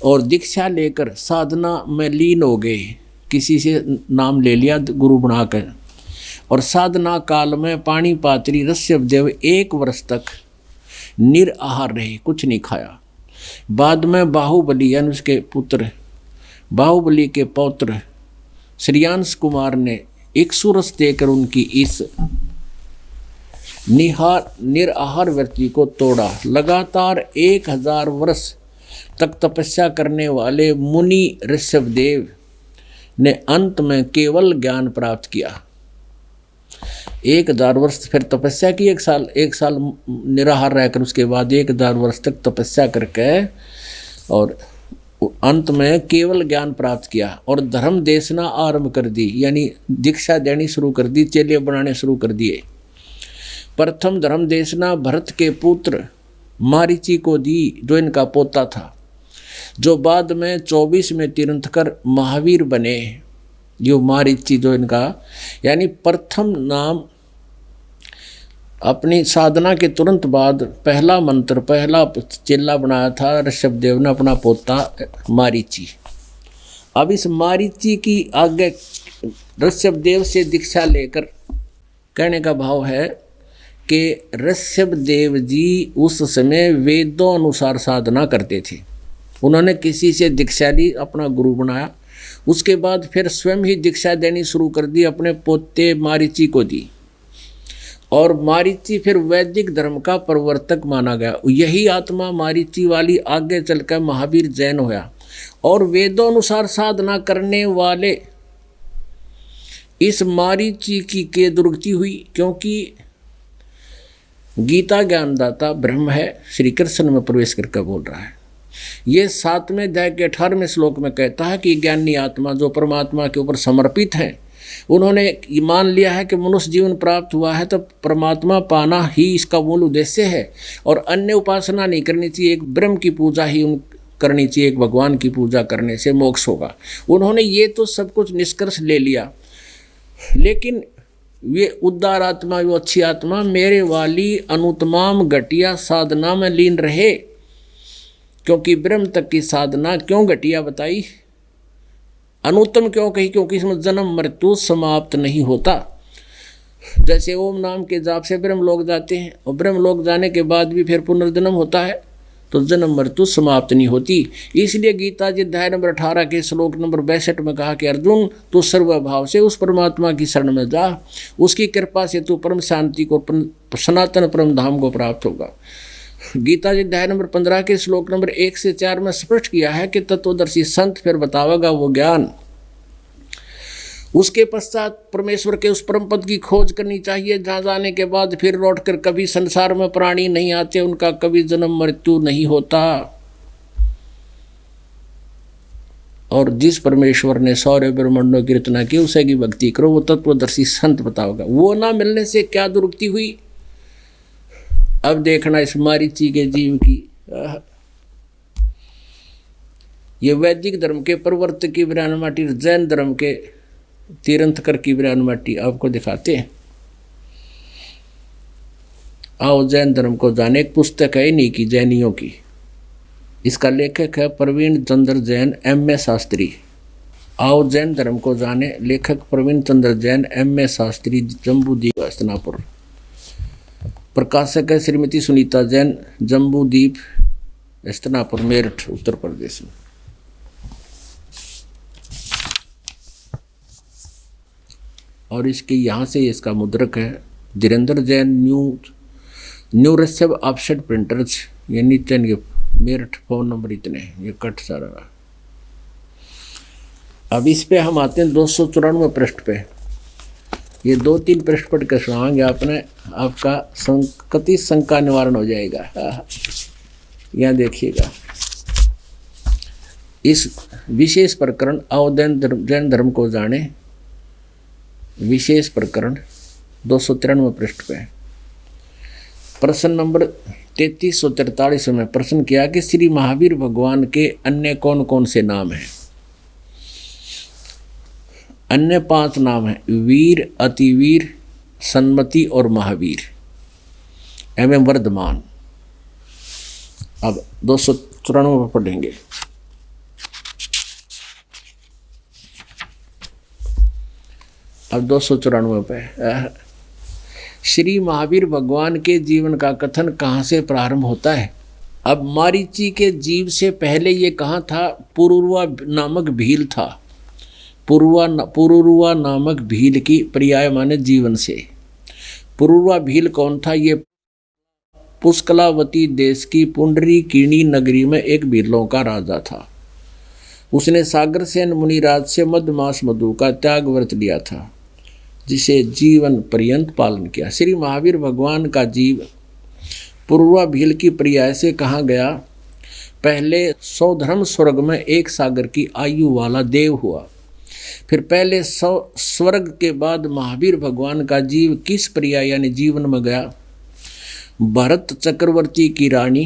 और दीक्षा लेकर साधना में लीन हो गए। किसी से नाम ले लिया गुरु बनाकर और साधना काल में पाणिपात्री ऋषभदेव 1 वर्ष तक निराहार रहे, कुछ नहीं खाया। बाद में बाहुबली यानी उसके पुत्र, बाहुबली के पौत्र श्रेयांश कुमार ने इक्षुरस देकर उनकी इस निराहार वृत्ति को तोड़ा। लगातार 1000 वर्ष तक तपस्या करने वाले मुनि ऋषभदेव ने अंत में केवल ज्ञान प्राप्त किया। 1000 वर्ष फिर तपस्या की, एक साल निराहार रहकर उसके बाद 1000 वर्ष तक तपस्या करके और अंत में केवल ज्ञान प्राप्त किया और धर्म देशना आरंभ कर दी, यानी दीक्षा देनी शुरू कर दी, चेले बनाने शुरू कर दिए। प्रथम धर्म देशना भरत के पुत्र मारीची को दी, जो इनका पोता था, जो बाद में 24 में तीर्थंकर महावीर बने। जो मारीची जो इनका यानी प्रथम नाम, अपनी साधना के तुरंत बाद पहला मंत्र, पहला चेला बनाया था ऋषभदेव ने अपना पोता मारीची। अब इस मारीची की आगे ऋषभदेव से दीक्षा लेकर कहने का भाव है कि ऋषभदेव जी उस समय वेदों अनुसार साधना करते थे। उन्होंने किसी से दीक्षा ली, अपना गुरु बनाया, उसके बाद फिर स्वयं ही दीक्षा देनी शुरू कर दी, अपने पोते मारीची को दी और मारीची फिर वैदिक धर्म का प्रवर्तक माना गया। यही आत्मा मारीची वाली आगे चलकर महावीर जैन होया और वेदों अनुसार साधना करने वाले इस मारीची की दुर्गति हुई, क्योंकि गीता ज्ञानदाता ब्रह्म है, श्री कृष्ण में प्रवेश करके बोल रहा है। ये 7वें अध्याय के 18वें श्लोक में कहता है कि ज्ञानी आत्मा जो परमात्मा के ऊपर समर्पित है, उन्होंने मान लिया है कि मनुष्य जीवन प्राप्त हुआ है तो परमात्मा पाना ही इसका मूल उद्देश्य है और अन्य उपासना नहीं करनी चाहिए, एक ब्रह्म की पूजा ही करनी चाहिए, एक भगवान की पूजा करने से मोक्ष होगा। उन्होंने ये तो सब कुछ निष्कर्ष ले लिया, लेकिन वे उदार आत्मा, वो अच्छी आत्मा मेरे वाली अनुत्तम घटिया साधना में लीन रहे, क्योंकि ब्रह्म तक की साधना क्यों घटिया बताई, अनुत्तम क्यों कही, क्योंकि इसमें जन्म मृत्यु समाप्त नहीं होता। जैसे ओम नाम के जाप से ब्रह्म लोक जाते हैं और ब्रह्म लोक जाने के बाद भी फिर पुनर्जन्म होता है, तो जन्म मृत्यु समाप्त नहीं होती। इसलिए गीता जी अध्याय नंबर 18 के श्लोक नंबर 62 में कहा कि अर्जुन तू सर्वभाव से उस परमात्मा की शरण में जा, उसकी कृपा से तू परम शांति को, सनातन परम धाम को प्राप्त होगा। गीता जी अध्याय नंबर 15 के श्लोक नंबर 1 से 4 में स्पष्ट किया है कि तत्वदर्शी संत फिर बतावेगा वो ज्ञान। उसके पश्चात परमेश्वर के उस परम पद की खोज करनी चाहिए, जहाँ जाने के बाद फिर लौटकर कभी संसार में प्राणी नहीं आते, उनका कभी जन्म मृत्यु नहीं होता। और जिस परमेश्वर ने सौर्य ब्रह्मांडों की रचना की उसे की भक्ति करो, वो तत्वदर्शी संत बताओगा। वो ना मिलने से क्या दुर्गति हुई, अब देखना इस मारीची के जीव की। ये वैदिक धर्म के प्रवर्तक की विरान माटी, जैन धर्म के तीर्थंकर की विरान माटी आपको दिखाते हैं। आओ जैन धर्म को जाने। एक पुस्तक है इन्हीं की, जैनियों की, इसका लेखक है प्रवीण चंद्र जैन M.A. शास्त्री। आओ जैन धर्म को जाने, लेखक प्रवीण चंद्र जैन M.A. शास्त्री, जम्बूद्वीप हस्तिनापुर। प्रकाशक है श्रीमती सुनीता जैन, जम्बूद्वीप हस्तिनापुर, मेरठ, उत्तर प्रदेश में। और इसके यहाँ से इसका मुद्रक है Dhirendra Jain, new Rishabh offset printers, ये नितिन के मेरठ, फोन नंबर इतने, ये कट सारा। अब इस पे हम आते हैं 294 पृष्ठ पे। ये 2-3 पृष्ठ पढ़ कर सुनाएंगे आपने, आपका संकति शंका निवारण हो जाएगा। यहाँ देखिएगा, इस विशेष प्रकरण आओ जैन धर्म को जाने, विशेष प्रकरण 293 पृष्ठ पे प्रश्न नंबर 3343 में प्रश्न किया कि श्री महावीर भगवान के अन्य कौन कौन से नाम हैं। अन्य 5 नाम हैं, वीर, अतिवीर, सन्मति और महावीर एवं वर्धमान। अब 294 पर पढ़ेंगे। अब 294 पे श्री महावीर भगवान के जीवन का कथन कहाँ से प्रारंभ होता है। अब मारीची के जीव से पहले ये कहाँ था, पुरुरुआ नामक भील था। पुरुरुआ नामक भील की पर्याय माने जीवन से। पुरुरुआ भील कौन था, ये पुष्कलावती देश की पुंडरीकीणी नगरी में एक भीलों का राजा था। उसने सागरसेन मुनिराज से मधमास मधु का त्याग व्रत लिया था, जिसे जीवन पर्यंत पालन किया। श्री महावीर भगवान का जीव पूर्वा भील की पर्याय से कहा गया। पहले सौधर्म स्वर्ग में एक सागर की आयु वाला देव हुआ। फिर पहले स्वर्ग के बाद महावीर भगवान का जीव किस पर्याय यानी जीवन में गया। भरत चक्रवर्ती की रानी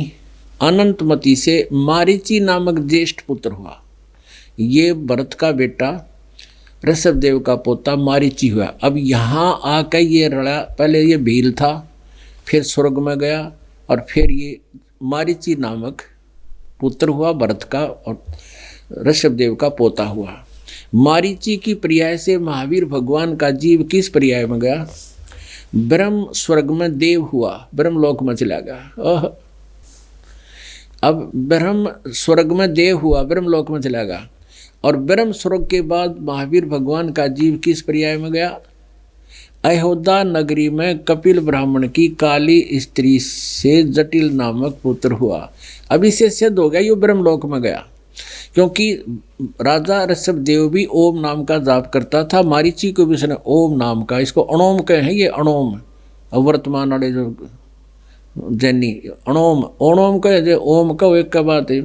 अनंतमती से मारीची नामक ज्येष्ठ पुत्र हुआ। ये भरत का बेटा ऋषभदेव का पोता मारीची हुआ। अब यहाँ आकर ये रड़ा, पहले ये भील था, फिर स्वर्ग में गया और फिर ये मारीची नामक पुत्र हुआ भरत का और ऋषभदेव का पोता हुआ। मारीची की पर्याय से महावीर भगवान का जीव किस पर्याय में गया। ब्रह्म स्वर्ग में देव हुआ, ब्रह्मलोक में चला गया। अब ब्रह्म स्वर्ग में देव हुआ, ब्रह्मलोक में चला गया। और ब्रह्म स्वर्ग के बाद महावीर भगवान का जीव किस पर्याय में गया। अयोध्या नगरी में कपिल ब्राह्मण की काली स्त्री से जटिल नामक पुत्र हुआ। अब इससे सिद्ध हो गया ये ब्रह्मलोक में गया, क्योंकि राजा ऋषभदेव भी ओम नाम का जाप करता था। मारीची को भी उसने ओम नाम का, इसको अणोम कहे हैं, ये अणोम वर्तमान वाले जो जैनी अणोम ओणोम कहे, ओम का एक का बात है।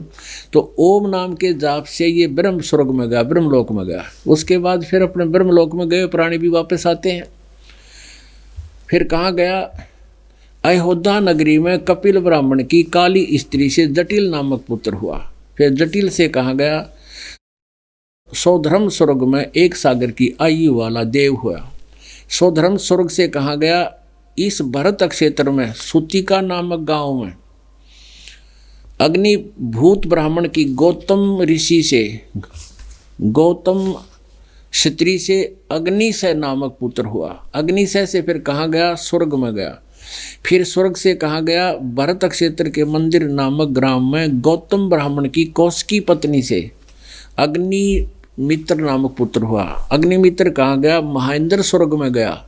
तो ओम नाम के जाप से ये ब्रह्म स्वर्ग में गया, ब्रह्मलोक में गया। उसके बाद फिर अपने ब्रह्मलोक में गए प्राणी भी वापस आते हैं। फिर कहाँ गया, अयोध्या नगरी में कपिल ब्राह्मण की काली स्त्री से जटिल नामक पुत्र हुआ। फिर जटिल से कहाँ गया, सौधर्म स्वर्ग में एक सागर की आयु वाला देव हुआ। सौधर्म स्वर्ग से कहाँ गया, इस भरत क्षेत्र में सुतिका नामक गांव में अग्निभूत ब्राह्मण की गौतम ऋषि से, गौतम क्षत्रिय से अग्निशय नामक पुत्र हुआ। अग्निशय से फिर कहाँ गया, स्वर्ग में गया। फिर स्वर्ग से कहाँ गया, भरत क्षेत्र के मंदिर नामक ग्राम में गौतम ब्राह्मण की कौशिकी पत्नी से अग्निमित्र नामक पुत्र हुआ। अग्निमित्र कहाँ गया, महेंद्र स्वर्ग में गया।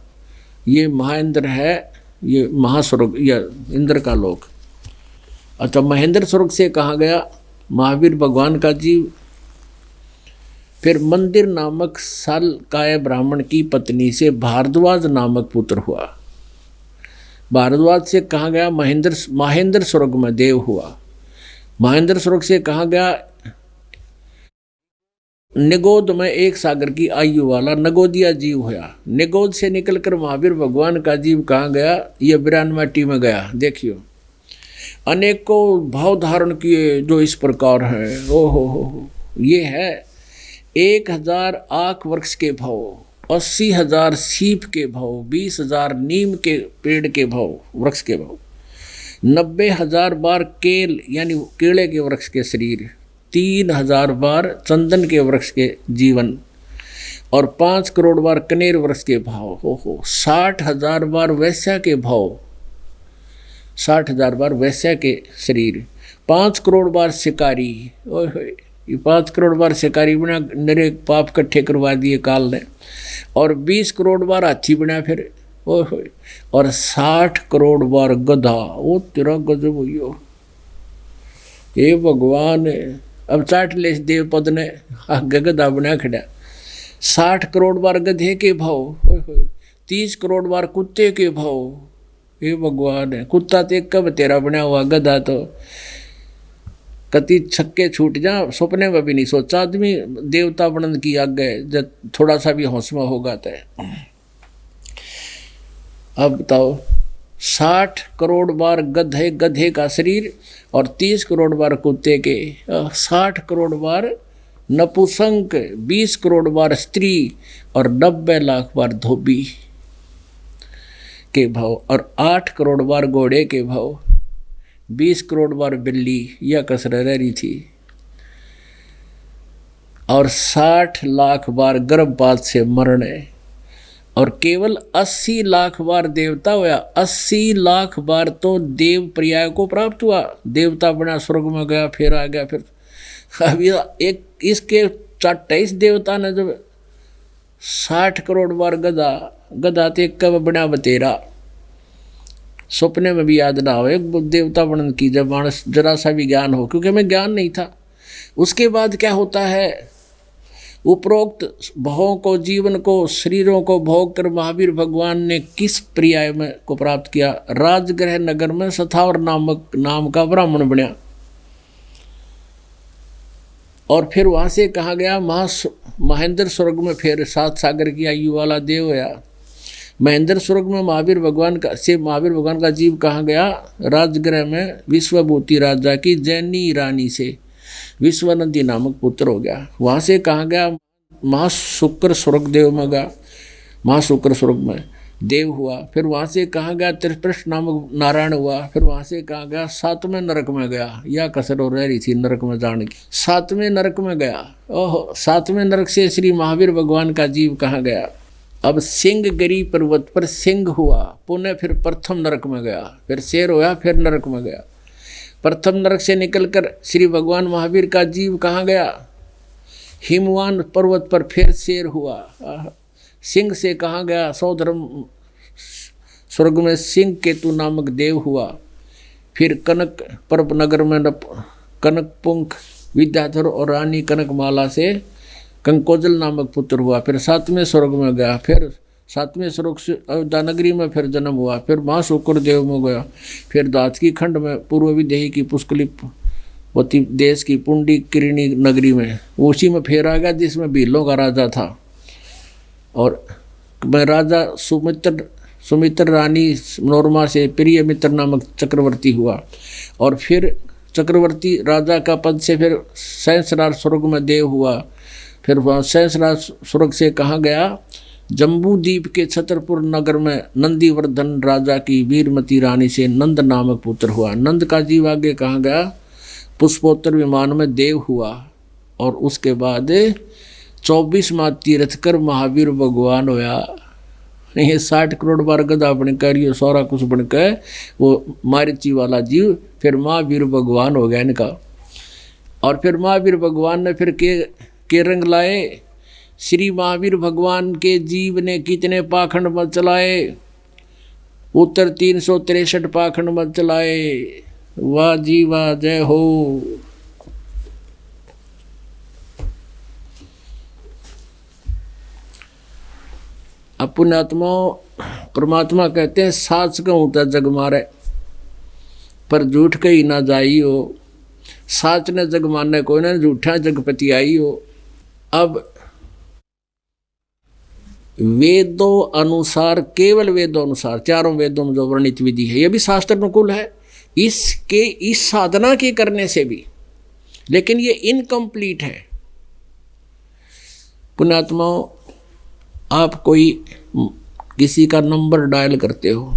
ये महेंद्र है, ये महास्वर्ग या इंद्र का लोक। अच्छा, महेंद्र स्वर्ग से कहाँ गया, महावीर भगवान का जीव। फिर मंदिर नामक सालकाय ब्राह्मण की पत्नी से भारद्वाज नामक पुत्र हुआ। भारद्वाज से कहाँ गया, महेंद्र स्वर्ग में देव हुआ। महेंद्र स्वर्ग से कहाँ गया, निगोद में एक सागर की आयु वाला नगोदिया जीव हुआ। निगोद से निकलकर महावीर भगवान का जीव कहाँ गया, ये बिरानमाटी में गया। देखियो, अनेकों भाव धारण किए जो इस प्रकार हैं। हो ये है 1000 आक वृक्ष के भाव, 80,000 सीप के भाव, 20,000 नीम के पेड़ के भाव, वृक्ष के भाव, 90,000 बार केल यानी केले के वृक्ष के शरीर, 3,000 बार चंदन के वृक्ष के जीवन और 5 करोड़ बार कनेर वृक्ष के भाव। हो 60,000 बार वैश्या के भाव, 60,000 बार वैश्या के शरीर, 5 करोड़ बार शिकारी। ये 5 करोड़ बार शिकारी बना, नरे पाप इकट्ठे करवा दिए काल ने। और 20 करोड़ बार हाथी बना फिर। और 60 करोड़ बार गधा। वो तेरा गजब हुई। ये भगवान अब 60 ले देव पद ने आगे गधा बना खड़ा। 60 करोड़ बार गधे के भाव, 30 करोड़ बार कुत्ते के भाव। ये भगवान है, कुत्ता तो कब तेरा बना हुआ, गधा तो कति छक्के छूट जा, सपने में भी नहीं सोचा आदमी देवता बनने की आगे जब थोड़ा सा भी हौसला होगा तो। अब बताओ 60 करोड़ बार गधे का शरीर और 30 करोड़ बार कुत्ते के, 60 करोड़ बार नपुंसक, 20 करोड़ बार स्त्री और 90 लाख बार धोबी के भाव और 8 करोड़ बार घोड़े के भाव, 20 करोड़ बार बिल्ली यह कसर रह रही थी और 60 लाख बार गर्भपात से मरने और केवल 80 लाख बार देवता हुआ। 80 लाख बार तो देव पर्याय को प्राप्त हुआ, देवता बना, स्वर्ग में गया, फिर आ गया। फिर अभी एक इसके 28 देवता ने जब 60 करोड़ बार गधा ते कब बना बतेरा, सपने में भी याद ना हो एक देवता बनन की, जब मानस जरा सा भी ज्ञान हो, क्योंकि हमें ज्ञान नहीं था। उसके बाद क्या होता है, उपरोक्त भावों को, जीवन को, शरीरों को भोग कर महावीर भगवान ने किस पर्याय में को प्राप्त किया? राजगृह नगर में सथावर नाम का ब्राह्मण बना और फिर वहां से कहा गया महेंद्र स्वर्ग में, फिर 7 सागर की आयु वाला देव होया। महेंद्र स्वर्ग में महावीर भगवान का जीव कहाँ गया? राजगृह में विश्वभूति राजा की जैनी रानी से विश्वनंदी नामक पुत्र हो गया। वहाँ से कहाँ गया? महाशुक्र स्वर्ग देव में गया, महाशुक्र स्वर्ग में देव हुआ। फिर वहाँ से कहाँ गया? त्रिपृष्ठ नामक नारायण हुआ। फिर वहाँ से कहाँ गया? 7वें नरक में गया। यह कसर हो रही थी नरक में जाने की। 7वें नरक में गया। ओहो, 7वें नरक से श्री महावीर भगवान का जीव कहाँ गया? अब सिंहगिरी पर्वत पर सिंह हुआ, पुनः फिर प्रथम नरक में गया, फिर शेर हुआ, फिर नरक में गया। प्रथम नरक से निकलकर श्री भगवान महावीर का जीव कहाँ गया? हिमवान पर्वत पर फिर शेर हुआ। सिंह से कहाँ गया? सौधर्म स्वर्ग में सिंह केतु नामक देव हुआ। फिर कनक पर्व नगर में कनकपुंख विद्याधर और रानी कनकमाला से कंकोजल नामक पुत्र हुआ। फिर 7वें स्वर्ग में गया। फिर 7वें स्वर्ग से अयोध्या नगरी में फिर जन्म हुआ। फिर महाशुक्र देव में गया। फिर दातकी खंड में पूर्व विदेही की पुष्कलिपवती देश की पुंडी किरणी नगरी में, उसी में फिर आ गया जिसमें भीलों का राजा था। और मैं राजा सुमित्र रानी नोरमा से प्रिय मित्र नामक चक्रवर्ती हुआ। और फिर चक्रवर्ती राजा का पद से फिर सहस्रार स्वर्ग में देव हुआ। फिर वह सहस्रार स्वर्ग से कहाँ गया? जम्बू द्वीप के छतरपुर नगर में नंदीवर्धन राजा की वीरमती रानी से नंद नामक पुत्र हुआ। नंद का जीव आगे कहाँ गया? पुष्पोत्तर विमान में देव हुआ। और उसके बाद 24 माह तीर्थ कर महावीर भगवान होया। ये 60 करोड़ बार गधा बनकर, ये सारा कुछ बनकर वो मारिची वाला जीव फिर महावीर भगवान हो गया इनका। और फिर महावीर भगवान ने फिर के रंग लाए? श्री महावीर भगवान के जीव ने कितने पाखंड मत चलाए? उत्तर 363 पाखंड मत चलाए। वाह जी वाह, जय हो। पुण्यात्मा परमात्मा कहते हैं, साच कहूँ तो जग मारे पर झूठ कही ना जाई हो। साच ने जग मारने कोई ना, झूठा जगपति आई हो। अब वेदों अनुसार, केवल वेदों अनुसार, चारों वेदों में जो वर्णित विधि है, यह भी शास्त्र अनुकूल है इसके, इस साधना के करने से भी, लेकिन ये इनकम्प्लीट है। पुण्यात्माओं, आप कोई किसी का नंबर डायल करते हो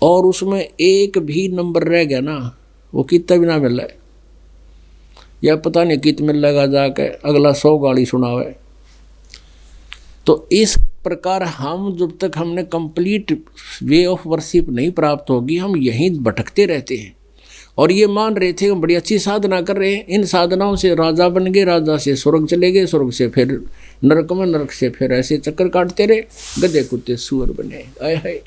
और उसमें एक भी नंबर रह गया ना, वो कितना भी ना मिल रहा है, या पता नहीं कितना मिल लगा जाके अगला 100 गाली सुनावे। तो इस प्रकार हम जब तक हमने कंप्लीट वे ऑफ वर्शिप नहीं प्राप्त होगी, हम यहीं भटकते रहते हैं। और ये मान रहे थे हम बड़ी अच्छी साधना कर रहे हैं, इन साधनाओं से राजा बन गए, राजा से स्वर्ग चले गए, स्वर्ग से फिर नरक में, नरक से फिर ऐसे चक्कर काटते रहे, गधे कुत्ते सुअर बने। आए हाय।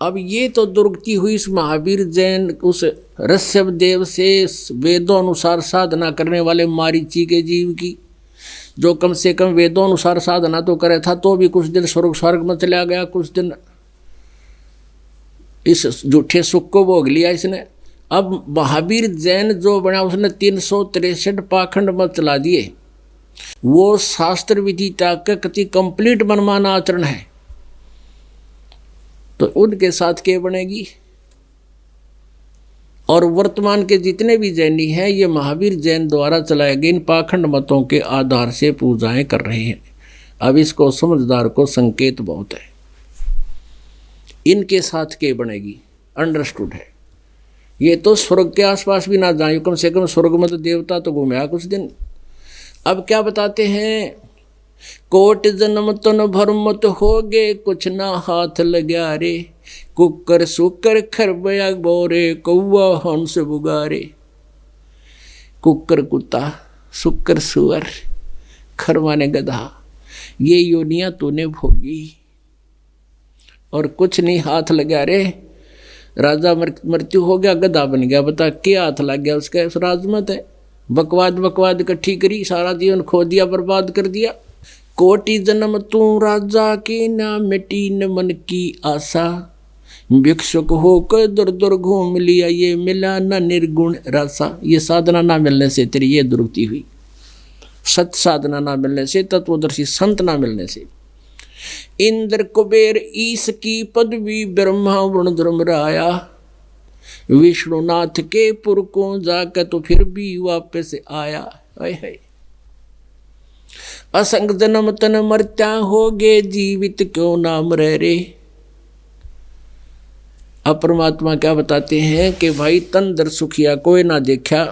अब ये तो दुर्गति हुई इस महावीर जैन उस ऋषभ देव से वेदों अनुसार साधना करने वाले मारीची के जीव की, जो कम से कम वेदों अनुसार साधना तो करे था, तो भी कुछ दिन स्वर्ग में चला गया, कुछ दिन इस झूठे सुख को भोग लिया इसने। अब महावीर जैन जो बना उसने 363 पाखंड मत चला दिए। वो शास्त्र विधि का कति कंप्लीट मनमाना आचरण है, तो उनके साथ क्या बनेगी। और वर्तमान के जितने भी जैनी हैं ये महावीर जैन द्वारा चलाए गए इन पाखंड मतों के आधार से पूजाएं कर रहे हैं। अब इसको समझदार को संकेत बहुत है, इनके साथ के बनेगी, अंडरस्टूड है। ये तो स्वर्ग के आसपास भी ना जाए, कम से कम स्वर्ग में तो देवता तो घूमे कुछ दिन। अब क्या बताते हैं, कोट जन्म तन भरमत हो गे कुछ ना हाथ लग्या रे, कुकर सुकर खरबया बोरे कौआ हंस बुगारे। कुकर कुत्ता, सुकर सुअर, खरवाने गधा, ये योनियां तूने भोगी और कुछ नहीं हाथ लगा रे। राजा मृत्यु हो गया, गधा बन गया, बता क्या हाथ लग गया उसका। उस राजमत है, बकवाद इकट्ठी करी, सारा जीवन खो दिया, बर्बाद कर दिया। कोटि जन्म तू राजा की ना मिटी न मन की आशा, भिक्षुक होकर दर दर घूम लिया ये मिला न निर्गुण रासा। ये साधना ना मिलने से तेरी ये दुर्गति हुई, सत साधना ना मिलने से, तत्वदर्शी संत ना मिलने से। इंद्र कुबेर ईश की पदवी ब्रह्मा वरुण धर्मराया, विष्णुनाथ के पुर को जाकर तो फिर भी वापस आया। है असंग जन्म तन मरत्या हो गे, जीवित क्यों नाम रह रे। अब परमात्मा क्या बताते हैं कि भाई तन धर सुखिया कोई ना देखा,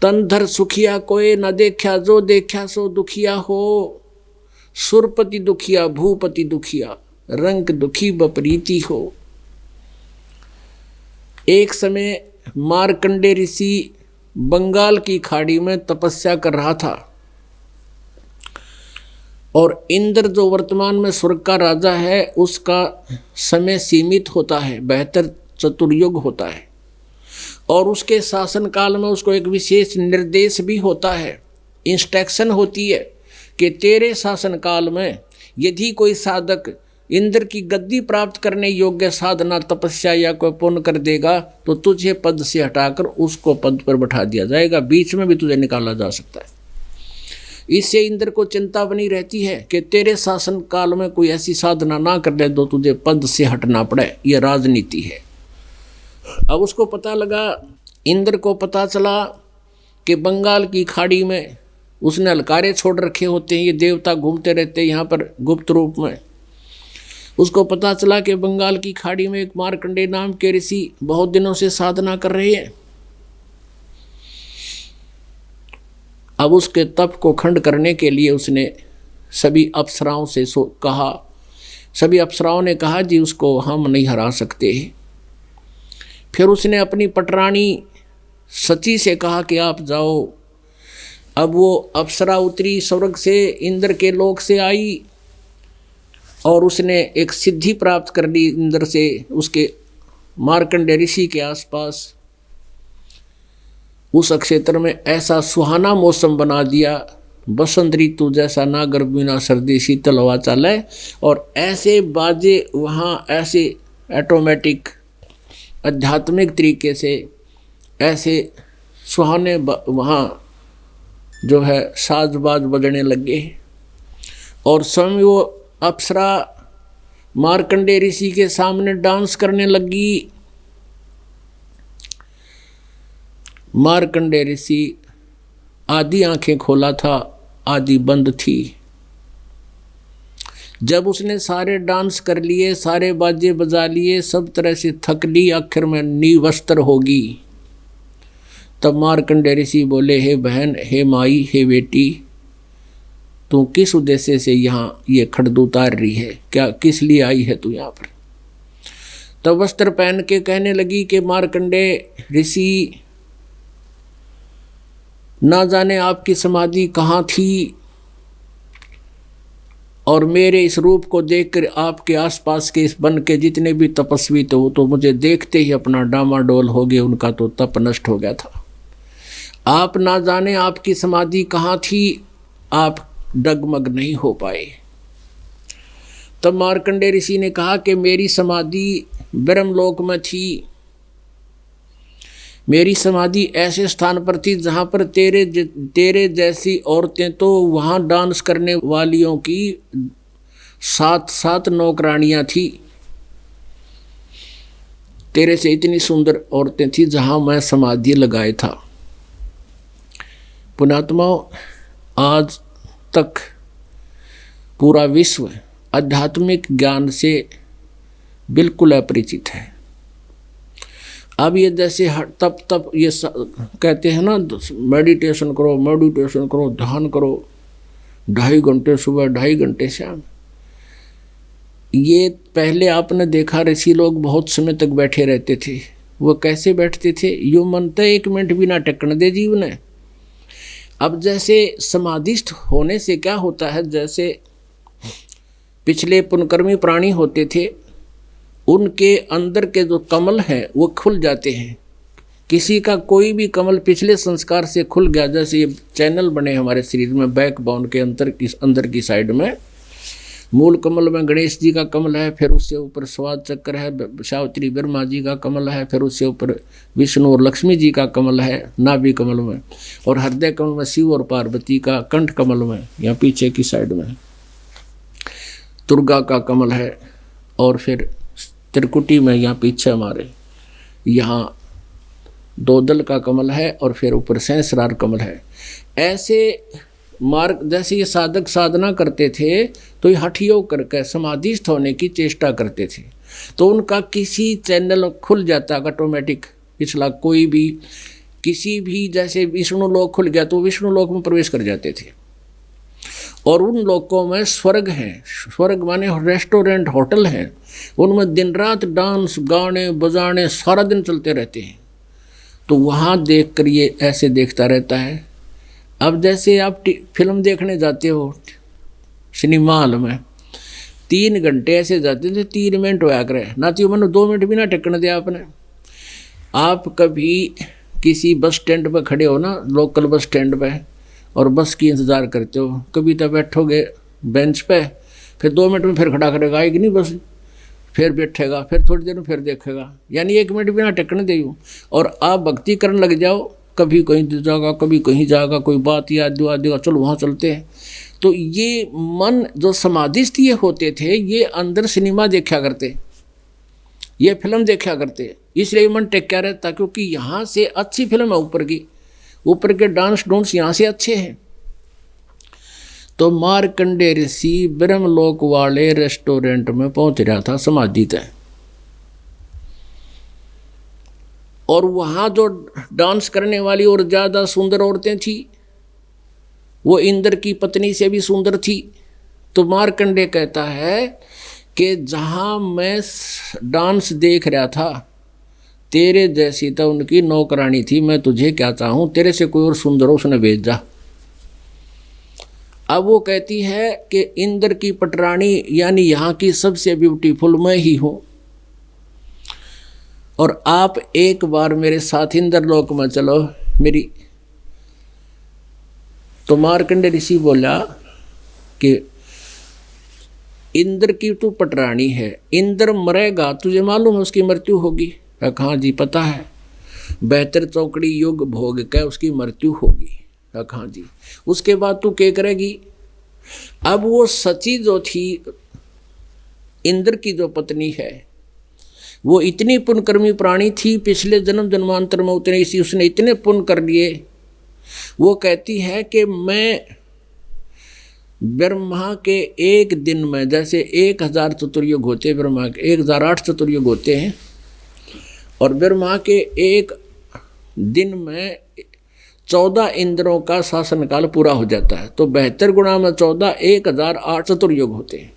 तन धर सुखिया कोई ना देखा, जो देखा सो दुखिया हो। सुरपति दुखिया भूपति दुखिया, रंग दुखी बपरीति हो। एक समय मार्कंडे ऋषि बंगाल की खाड़ी में तपस्या कर रहा था और इंद्र जो वर्तमान में स्वर्ग का राजा है उसका समय सीमित होता है, 72 चतुर्युग होता है और उसके शासन काल में उसको एक विशेष निर्देश भी होता है, इंस्ट्रक्शन होती है कि तेरे शासन काल में यदि कोई साधक इंद्र की गद्दी प्राप्त करने योग्य साधना तपस्या या कोई पुण्य कर देगा तो तुझे पद से हटाकर उसको पद पर बैठा दिया जाएगा, बीच में भी तुझे निकाला जा सकता है। इससे इंद्र को चिंता बनी रहती है कि तेरे शासन काल में कोई ऐसी साधना ना कर ले तो तुझे पद से हटना पड़े, यह राजनीति है। अब उसको पता लगा, इंद्र को पता चला कि बंगाल की खाड़ी में उसने हलकारे छोड़ रखे होते हैं, ये देवता घूमते रहते हैं यहाँ पर गुप्त रूप में। उसको पता चला कि बंगाल की खाड़ी में एक मार्कंडे नाम के ऋषि बहुत दिनों से साधना कर रहे हैं। अब उसके तप को खंड करने के लिए उसने सभी अप्सराओं से कहा, सभी अप्सराओं ने कहा जी उसको हम नहीं हरा सकते। फिर उसने अपनी पटरानी सची से कहा कि आप जाओ। अब वो अप्सरा उतरी स्वर्ग से, इंद्र के लोक से आई और उसने एक सिद्धि प्राप्त कर ली इंद्र से, उसके मार्कंडे ऋषि के आसपास। उस क्षेत्र में ऐसा सुहाना मौसम बना दिया, बसंत ऋतु जैसा, ना गर्मी ना सर्दी, शीतल हवा चले और ऐसे बाजे वहाँ, ऐसे ऑटोमेटिक आध्यात्मिक तरीके से ऐसे सुहाने वहाँ जो है साजबाज बजने लगे और स्वयं वो अप्सरा मार्कंडे ऋषि के सामने डांस करने लगी। मार्कंडे ऋषि आधी आंखें खोला था, आधी बंद थी। जब उसने सारे डांस कर लिए, सारे बाजे बजा लिए, सब तरह से थक ली, आखिर में निवस्त्र होगी। तब मार्कंडे ऋषि बोले, हे बहन, हे माई, हे बेटी, तू किस उद्देश्य से यहाँ ये खड्ड उतार रही है, क्या किस लिए आई है तू यहाँ पर। तब वस्त्र पहन के कहने लगी कि मार्कंडे ऋषि, ना जाने आपकी समाधि कहाँ थी और मेरे इस रूप को देखकर आपके आसपास के इस वन के जितने भी तपस्वी थे वो तो मुझे देखते ही अपना डामाडोल हो गए, उनका तो तप नष्ट हो गया था। आप ना जाने आपकी समाधि कहाँ थी, आप डगमग नहीं हो पाए। तब मार्कंडे ऋषि ने कहा कि मेरी समाधि ब्रह्मलोक में थी। मेरी समाधि ऐसे स्थान पर थी जहाँ पर तेरे जैसी औरतें तो वहाँ डांस करने वालियों की 7 नौकरानियाँ थी। तेरे से इतनी सुंदर औरतें थी जहाँ मैं समाधि लगाए था। पुण्यात्माओं, आज तक पूरा विश्व आध्यात्मिक ज्ञान से बिल्कुल अपरिचित है। अब ये जैसे तप ये कहते हैं ना, मेडिटेशन करो, ध्यान करो, 2.5 घंटे सुबह, 2.5 घंटे शाम। ये पहले आपने देखा ऋषि लोग बहुत समय तक बैठे रहते थे। वो कैसे बैठते थे? यूँ मनता 1 मिनट भी ना टेकने दे जीव ने। अब जैसे समाधिस्थ होने से क्या होता है, जैसे पिछले पुण्यकर्मी प्राणी होते थे, उनके अंदर के जो कमल हैं वो खुल जाते हैं। किसी का कोई भी कमल पिछले संस्कार से खुल गया, जैसे ये चैनल बने हमारे शरीर में, बैकबोन के अंदर की साइड में मूल कमल में गणेश जी का कमल है, फिर उससे ऊपर स्वाद चक्र है, सावित्री ब्रह्मा जी का कमल है, फिर उससे ऊपर विष्णु और लक्ष्मी जी का कमल है नाभि कमल में, और हृदय कमल में शिव और पार्वती का कंठ कमल में, यहाँ पीछे की साइड में दुर्गा का कमल है, और फिर त्रिकुटी में यहाँ पीछे हमारे यहाँ 2 दल का कमल है, और फिर ऊपर सहस्रार कमल है। ऐसे मार्ग जैसे ये साधक साधना करते थे तो ये हठ योग करके समाधिस्थ होने की चेष्टा करते थे, तो उनका किसी चैनल खुल जाता ऑटोमेटिक पिछला, कोई भी किसी भी, जैसे विष्णु लोक खुल गया तो विष्णु लोक में प्रवेश कर जाते थे। और उन लोकों में स्वर्ग हैं, स्वर्ग माने रेस्टोरेंट होटल हैं, उनमें दिन रात डांस गाने बजाने सारा दिन चलते रहते हैं। तो वहाँ देख कर ये ऐसे देखता रहता है। अब जैसे आप फिल्म देखने जाते हो सिनेमा हॉल में, 3 घंटे ऐसे जाते थे, 3 मिनट होया करे ना, तो मैंने 2 मिनट भी ना टेकने दिया आपने। आप कभी किसी बस स्टैंड पर खड़े हो ना, लोकल बस स्टैंड पे, और बस की इंतज़ार करते हो, कभी तो बैठोगे बेंच पे, फिर 2 मिनट में फिर खड़ा करेगा, आएगी नहीं बस, फिर बैठेगा, फिर थोड़ी देर में फिर देखेगा, यानी 1 मिनट भी ना टेकने दे। और आप भक्ति करने लग जाओ, कभी कहीं जाएगा, कभी कहीं जाएगा, कोई बात याद दुआ देगा, चलो वहाँ चलते हैं। तो ये मन जो समाधिस्थ ये होते थे, ये अंदर सिनेमा देखा करते, ये फिल्म देखा करते, इसलिए मन टेक्या रहता, क्योंकि यहाँ से अच्छी फिल्म है, ऊपर के डांस डूंस यहाँ से अच्छे हैं। तो मार्कंडे ऋषि ब्रह्मलोक वाले रेस्टोरेंट में पहुंच रहा था समाधि तय, और वहाँ जो डांस करने वाली और ज़्यादा सुंदर औरतें थी, वो इंद्र की पत्नी से भी सुंदर थी। तो मार्कंडे कहता है कि जहाँ मैं डांस देख रहा था, तेरे जैसी तो उनकी नौकरानी थी, मैं तुझे क्या चाहूँ, तेरे से कोई और सुंदर हो उसने भेज जा। अब वो कहती है कि इंद्र की पटरानी यानी यहाँ की सबसे ब्यूटीफुल मैं ही हूँ, और आप एक बार मेरे साथ इंद्र लोक में चलो मेरी। तो मार्कंडे ऋषि बोला कि इंद्र की तू पटरानी है, इंद्र मरेगा, तुझे मालूम है उसकी मृत्यु होगी? हाँ जी पता है, 72 चौकड़ी युग भोग के उसकी मृत्यु होगी। हाँ जी, उसके बाद तू क्या करेगी? अब वो सची जो थी इंद्र की जो पत्नी है, वो इतनी पुण्यकर्मी प्राणी थी, पिछले जन्म जन्मांतर में उसने इतने पुण्य कर लिए। वो कहती है कि मैं ब्रह्मा के एक दिन में, जैसे 1000 चतुर्युग होते हैं, ब्रह्मा के 1008 चतुर्युग होते हैं, और ब्रह्मा के एक दिन में 14 इंद्रों का शासनकाल पूरा हो जाता है। तो 72 गुणा में 14 1008 चतुर्युग होते हैं।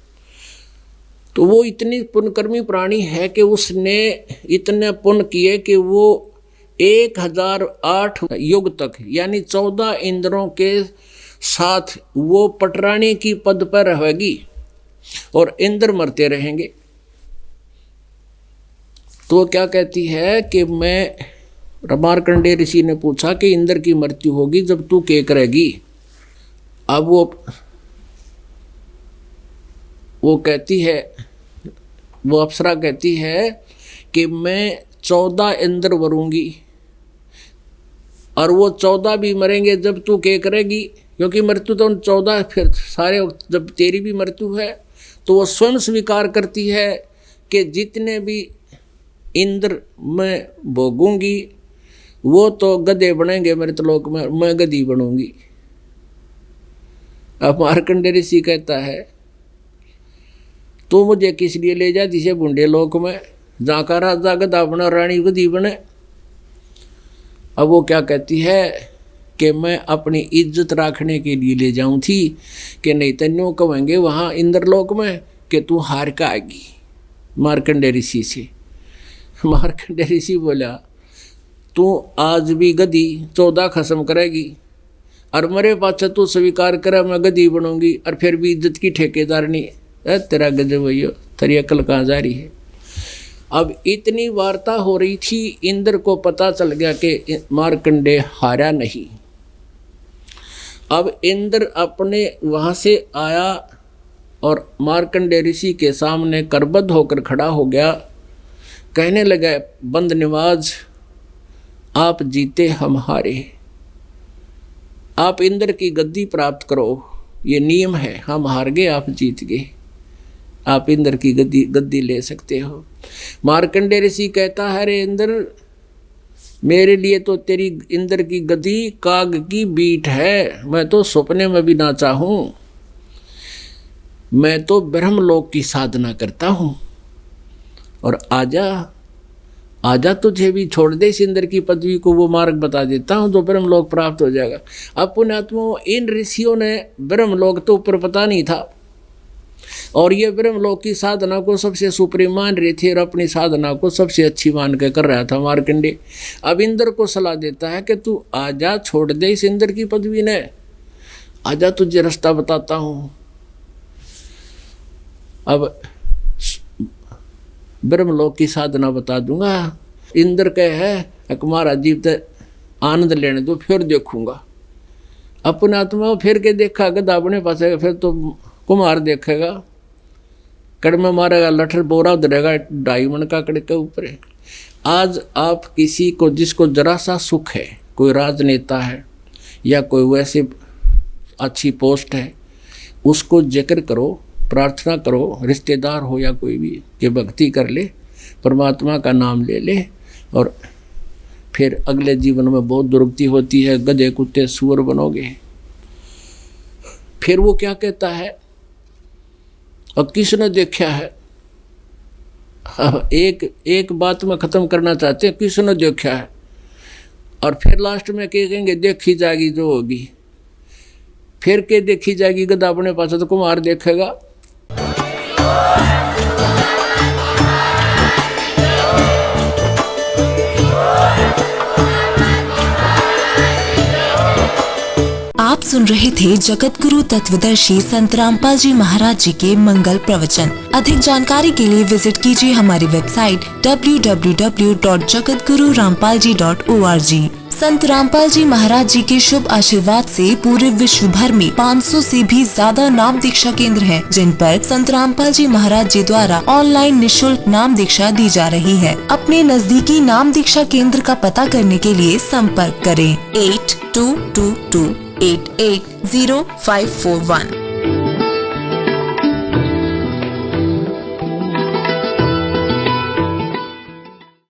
तो वो इतनी पुण्यकर्मी प्राणी है कि उसने इतने पुण्य किए कि वो 1008 युग तक, यानी 14 इंद्रों के साथ वो पटरानी की पद पर रहेगी और इंद्र मरते रहेंगे। तो वो क्या कहती है कि मैं, मार्कंडेय ऋषि ने पूछा कि इंद्र की मृत्यु होगी जब तू क्या करेगी? अब वो कहती है, वो अप्सरा कहती है कि मैं 14 इंद्र मरूंगी और वो 14 भी मरेंगे जब तू क्या करेगी, क्योंकि मृत्यु तो उन 14 फिर सारे, जब तेरी भी मृत्यु है तो वो स्वयं स्वीकार करती है कि जितने भी इंद्र मैं भोगूंगी वो तो गधे बनेंगे मृतलोक में, मैं गधी बनूंगी। अब मार्कंडेय ऋषि कहता है तो मुझे किस लिए ले जा जिसे बूढ़े लोक में, जहाँ का राजा गधा बना रानी गधी बने। अब वो क्या कहती है कि मैं अपनी इज्जत रखने के लिए ले जाऊं थी, कि नहीं तन्यों कहेंगे वहाँ इंद्रलोक में कि तू हार का आएगी। मार्कंडेय ऋषि से मार्कंडेय ऋषि बोला तू आज भी गधी 14 खत्म करेगी और मेरे पास तू स्वीकार करे मैं गधी बनूंगी और फिर भी इज्जत की ठेकेदार नहीं। तेरा गजब भैया, तेरी अकल कहाँ जा रही है। अब इतनी वार्ता हो रही थी, इंद्र को पता चल गया कि मार्कंडेय हारा नहीं। अब इंद्र अपने वहाँ से आया और मार्कंडेय ऋषि के सामने करबद्ध होकर खड़ा हो गया, कहने लगा बंद निवाज आप जीते हम हारे, आप इंद्र की गद्दी प्राप्त करो, ये नियम है, हम हार गए आप जीत गए, आप इंद्र की गद्दी ले सकते हो। मार्कंडेय ऋषि कहता है अरे इंद्र मेरे लिए तो तेरी इंद्र की गद्दी काग की बीट है, मैं तो सपने में भी ना चाहूं, मैं तो ब्रह्मलोक की साधना करता हूं और आजा तुझे भी छोड़ दे इस इंद्र की पदवी को, वो मार्ग बता देता हूं तो ब्रह्मलोक प्राप्त हो जाएगा। अब पुण्यात्मा इन ऋषियों ने ब्रह्मलोक तो ऊपर पता नहीं था और ये ब्रह्मलोक की साधना को सबसे सुप्रीम मान रहे थे और अपनी साधना को सबसे अच्छी मान के कर रहा था मार्कंडेय। अब इंद्र को सलाह देता है कि तू आजा छोड़ दे इस इंद्र की पदवी ने, आजा तुझे रास्ता बताता हूं। अब ब्रह्मलोक की साधना बता दूंगा। इंद्र कहे महाराज जी तो आनंद लेने दो फिर देखूंगा। अपने आत्मा फिर के देखा गधा अपने पास, फिर तो कुमार देखेगा, कड़मे मारेगा, लठर बोरा धरेगा 2.5 मन का कड़ के ऊपर। आज आप किसी को जिसको जरा सा सुख है, कोई राजनेता है या कोई वैसे अच्छी पोस्ट है, उसको जिक्र करो, प्रार्थना करो, रिश्तेदार हो या कोई भी, कि भक्ति कर ले, परमात्मा का नाम ले ले और फिर अगले जीवन में बहुत दुर्गति होती है, गधे कुत्ते सुअर बनोगे। फिर वो क्या कहता है और किसने देखा है, एक बात में ख़त्म करना चाहते हैं, किसने देखा है और फिर लास्ट में कहेंगे देखी जाएगी जो होगी। फिर के देखी जाएगी गधा अपने पास तो कुमार देखेगा। आप सुन रहे थे जगत गुरु तत्वदर्शी संत रामपाल जी महाराज जी के मंगल प्रवचन। अधिक जानकारी के लिए विजिट कीजिए हमारी वेबसाइट www.jagatgururampalji.org। संत रामपाल जी महाराज जी के शुभ आशीर्वाद से पूरे विश्व भर में 500 से भी ज्यादा नाम दीक्षा केंद्र हैं, जिन पर संत रामपाल जी महाराज जी द्वारा ऑनलाइन निःशुल्क नाम दीक्षा दी जा रही है। अपने नजदीकी नाम दीक्षा केंद्र का पता करने के लिए संपर्क करें 8222880541।